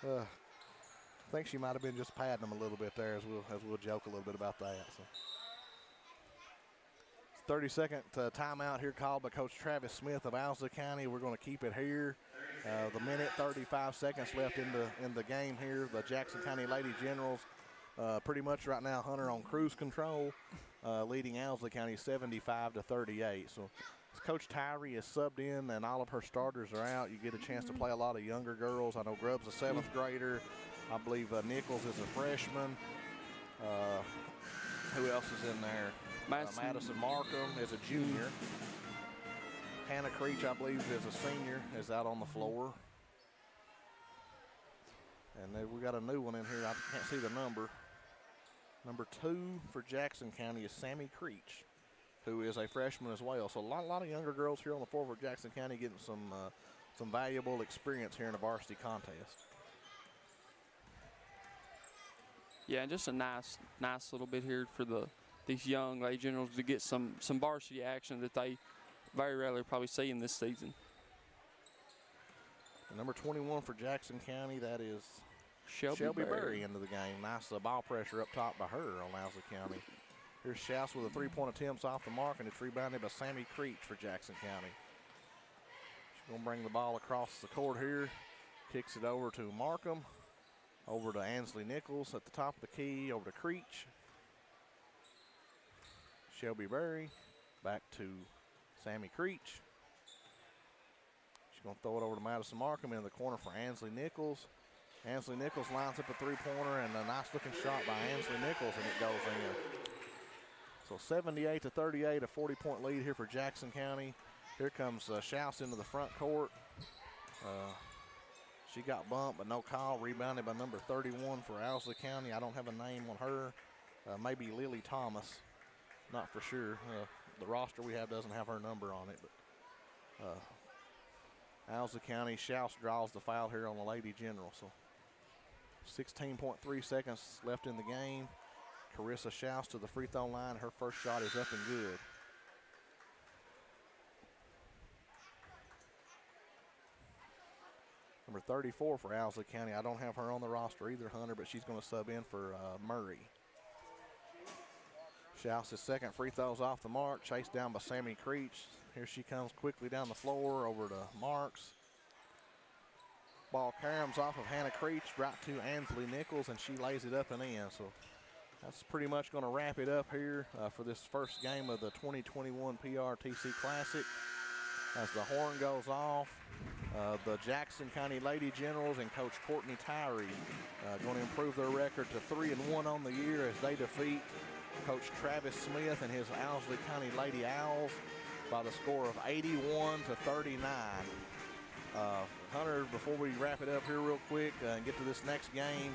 I think she might have been just padding them a little bit there, as we'll joke a little bit about that. So 30-second timeout here called by Coach Travis Smith of Owsley County. We're going to keep it here. The minute 35 seconds left in the game here. The Jackson County Lady Generals pretty much right now, Hunter, on cruise control, leading Owsley County 75-38. So as Coach Tyree is subbed in and all of her starters are out, you get a chance to play a lot of younger girls. I know Grubb's a 7th grader. I believe Nichols is a freshman. Who else is in there? Madison Markham is a junior. Hannah Creech, I believe, is a senior, is out on the floor. And then we got a new one in here. I can't see the number. Number 2 for Jackson County is Sammy Creech, who is a freshman as well. So a lot of younger girls here on the floor for Jackson County getting some valuable experience here in a varsity contest. Yeah, and just a nice little bit here for these young Lady Generals to get some varsity action that they very rarely probably see in this season. And number 21 for Jackson County, that is Shelby Berry into the game. Nice ball pressure up top by her on Owsley County. Here's Schaus with a 3-point attempts off the mark, and it's rebounded by Sammy Creech for Jackson County. She's going to bring the ball across the court here. Kicks it over to Markham. Over to Ansley Nichols at the top of the key. Over to Creech. Shelby Berry. Back to Sammy Creech. She's going to throw it over to Madison Markham in the corner for Ansley Nichols. Ansley Nichols lines up a 3-pointer and a nice looking shot by Ansley Nichols, and it goes in. So 78-38, a 40-point lead here for Jackson County. Here comes Schaus into the front court. She got bumped, but no call. Rebounded by number 31 for Owsley County. I don't have a name on her. Maybe Lily Thomas. Not for sure. The roster we have doesn't have her number on it. But Owsley County, Schaus draws the foul here on the Lady General. So 16.3 seconds left in the game. Carissa Schaus to the free throw line. Her first shot is up and good. Number 34 for Owsley County. I don't have her on the roster either, Hunter, but she's going to sub in for Murray. Schaus' second free throw's off the mark, chased down by Sammy Creech. Here she comes quickly down the floor over to Marks. Ball caroms off of Hannah Creech right to Ansley Nichols, and she lays it up and in. So that's pretty much going to wrap it up here for this first game of the 2021 PRTC Classic. As the horn goes off, the Jackson County Lady Generals and Coach Courtney Tyree going to improve their record to 3-1 on the year as they defeat Coach Travis Smith and his Owsley County Lady Owls by the score of 81-39. Hunter, before we wrap it up here real quick and get to this next game,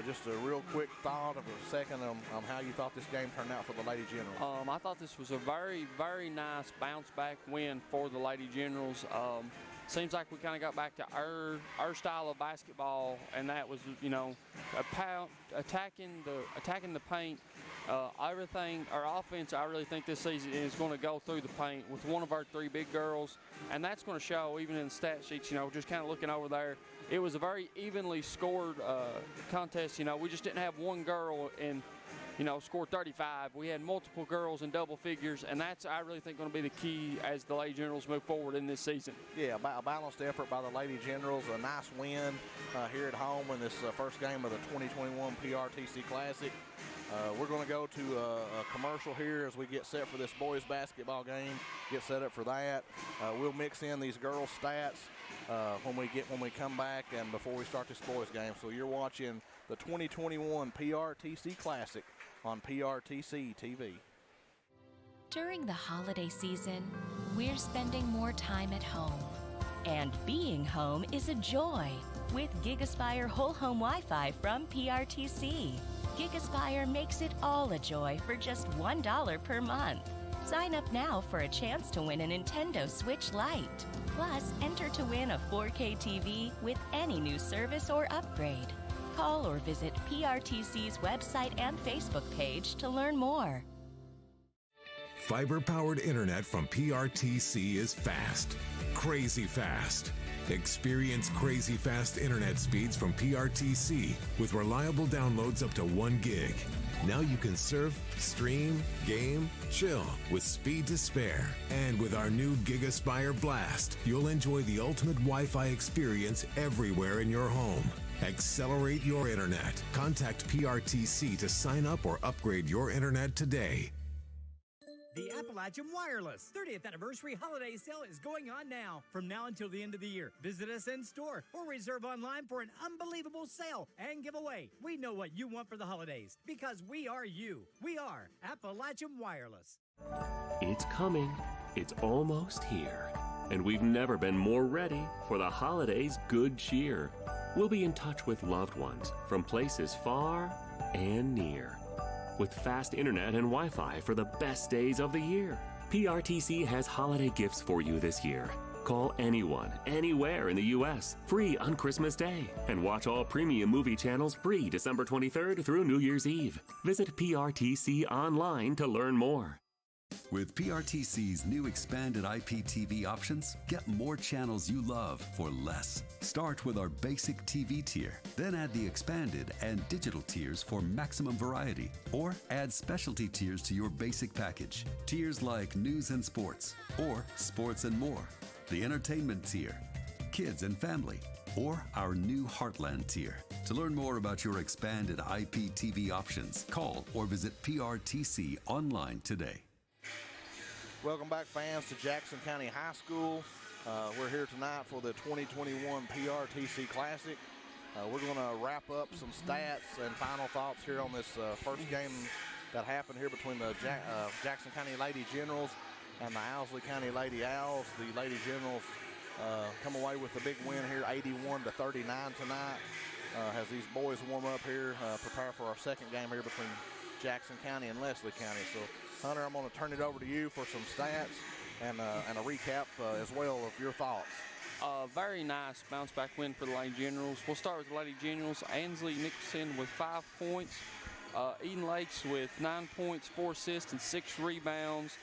just a real quick thought of a second on how you thought this game turned out for the Lady Generals. I thought this was a very, very nice bounce-back win for the Lady Generals. Seems like we kind of got back to our style of basketball, and that was, attacking the paint. Everything, our offense, I really think this season is going to go through the paint with one of our 3 big girls, and that's going to show even in the stat sheets. Just kind of looking over there, it was a very evenly scored contest. We just didn't have one girl in, score 35. We had multiple girls in double figures, and that's, I really think, going to be the key as the Lady Generals move forward in this season. Yeah, a balanced effort by the Lady Generals, a nice win here at home in this first game of the 2021 PRTC Classic. We're going to go to a commercial here as we get set for this boys basketball game. Get set up for that. We'll mix in these girls' stats when we come back and before we start this boys game. So you're watching the 2021 PRTC Classic on PRTC TV. During the holiday season, we're spending more time at home. And being home is a joy with GigaSpire Whole Home Wi-Fi from PRTC. GigaSpire makes it all a joy for just $1 per month. Sign up now for a chance to win a Nintendo Switch Lite. Plus, enter to win a 4K TV with any new service or upgrade. Call or visit PRTC's website and Facebook page to learn more. Fiber-powered internet from PRTC is fast, crazy fast. Experience crazy fast internet speeds from PRTC with reliable downloads up to 1 gig. Now you can surf, stream, game, chill with speed to spare. And with our new GigaSpire Blast, you'll enjoy the ultimate Wi-Fi experience everywhere in your home. Accelerate your internet. Contact PRTC to sign up or upgrade your internet today. The Appalachian Wireless 30th Anniversary Holiday Sale is going on now, from now until the end of the year. Visit us in store or reserve online for an unbelievable sale and giveaway. We know what you want for the holidays because we are you. We are Appalachian Wireless. It's coming. It's almost here. And we've never been more ready for the holidays' good cheer. We'll be in touch with loved ones from places far and near, with fast internet and Wi-Fi for the best days of the year. PRTC has holiday gifts for you this year. Call anyone, anywhere in the U.S., free on Christmas Day. And watch all premium movie channels free December 23rd through New Year's Eve. Visit PRTC online to learn more. With PRTC's new expanded IPTV options, get more channels you love for less. Start with our basic TV tier, then add the expanded and digital tiers for maximum variety, or add specialty tiers to your basic package. Tiers like news and sports, or sports and more, the entertainment tier, kids and family, or our new Heartland tier. To learn more about your expanded IPTV options, call or visit PRTC online today. Welcome back, fans, to Jackson County High School. We're here tonight for the 2021 PRTC Classic. We're going to wrap up some stats and final thoughts here on this first game that happened here between the Jackson County Lady Generals and the Owsley County Lady Owls. The Lady Generals come away with a big win here, 81-39 tonight, as these boys warm up here, prepare for our second game here between Jackson County and Leslie County. So, Hunter, I'm going to turn it over to you for some stats and a recap as well of your thoughts. Very nice bounce back win for the Lady Generals. We'll start with the Lady Generals. Ansley Nicholson with 5 points. Eden Lakes with 9 points, 4 assists, and 6 rebounds.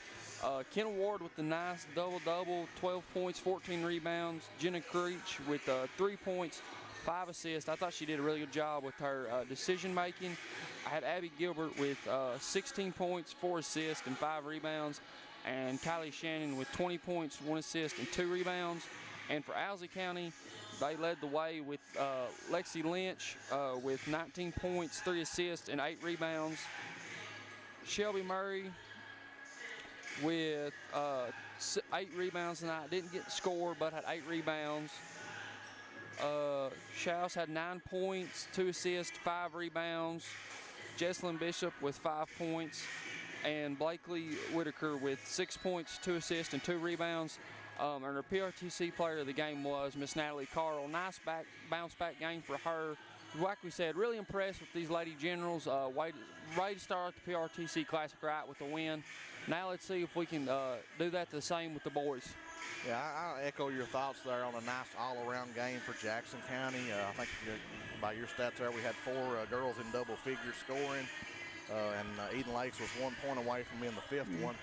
Ken Ward with the nice double-double, 12 points, 14 rebounds. Jenna Creech with 3 points, 5 assists. I thought she did a really good job with her decision-making. I had Abby Gilbert with 16 points, 4 assists, and 5 rebounds. And Kylie Shannon with 20 points, 1 assist, and 2 rebounds. And for Owsley County, they led the way with Lexi Lynch with 19 points, 3 assists, and 8 rebounds. Shelby Murray with 8 rebounds tonight. Didn't get the score, but had 8 rebounds. Shouse had 9 points, 2 assists, 5 rebounds. Jesselyn Bishop with 5 points. And Blakely Whitaker with 6 points, 2 assists, and 2 rebounds. And her PRTC player of the game was Miss Natalie Carl. Nice bounce back game for her. Like we said, really impressed with these Lady Generals. Way to start the PRTC Classic right with the win. Now let's see if we can do that the same with the boys. Yeah, I'll echo your thoughts there on a nice all-around game for Jackson County. I think by your stats there, we had 4 girls in double figures scoring. And Eden Lakes was 1 point away from being the 5th one.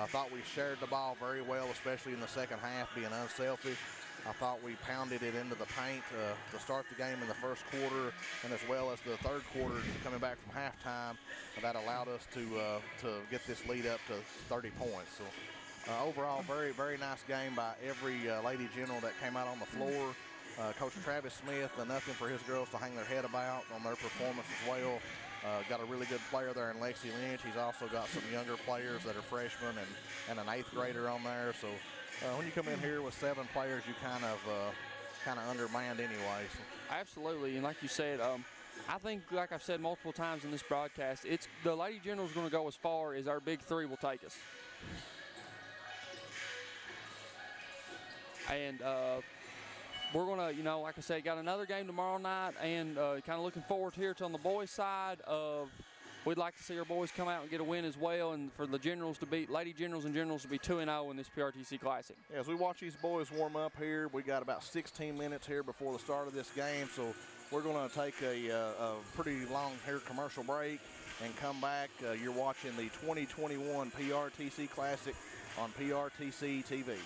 I thought we shared the ball very well, especially in the second half, being unselfish. I thought we pounded it into the paint to start the game in the first quarter, and as well as the third quarter coming back from halftime. That allowed us to get this lead up to 30 points. So overall, very, very nice game by every Lady General that came out on the floor. Coach Travis Smith, nothing for his girls to hang their head about on their performance as well. got a really good player there in Lexi Lynch. He's also got some younger players that are freshmen and an 8th grader on there. So when you come in here with 7 players, you kind of undermanned anyway. So. Absolutely, and like you said, I think, like I've said multiple times in this broadcast, it's the Lady General's going to go as far as our big 3 will take us. And we're going to, you know, like I said, got another game tomorrow night, and kind of looking forward here to on the boys' side of. We'd like to see our boys come out and get a win as well, and for the Generals to beat Lady Generals and Generals to be 2-0 in this PRTC Classic. Yeah, as we watch these boys warm up here, we got about 16 minutes here before the start of this game, so we're going to take a pretty long here commercial break and come back. You're watching the 2021 PRTC Classic on PRTC TV.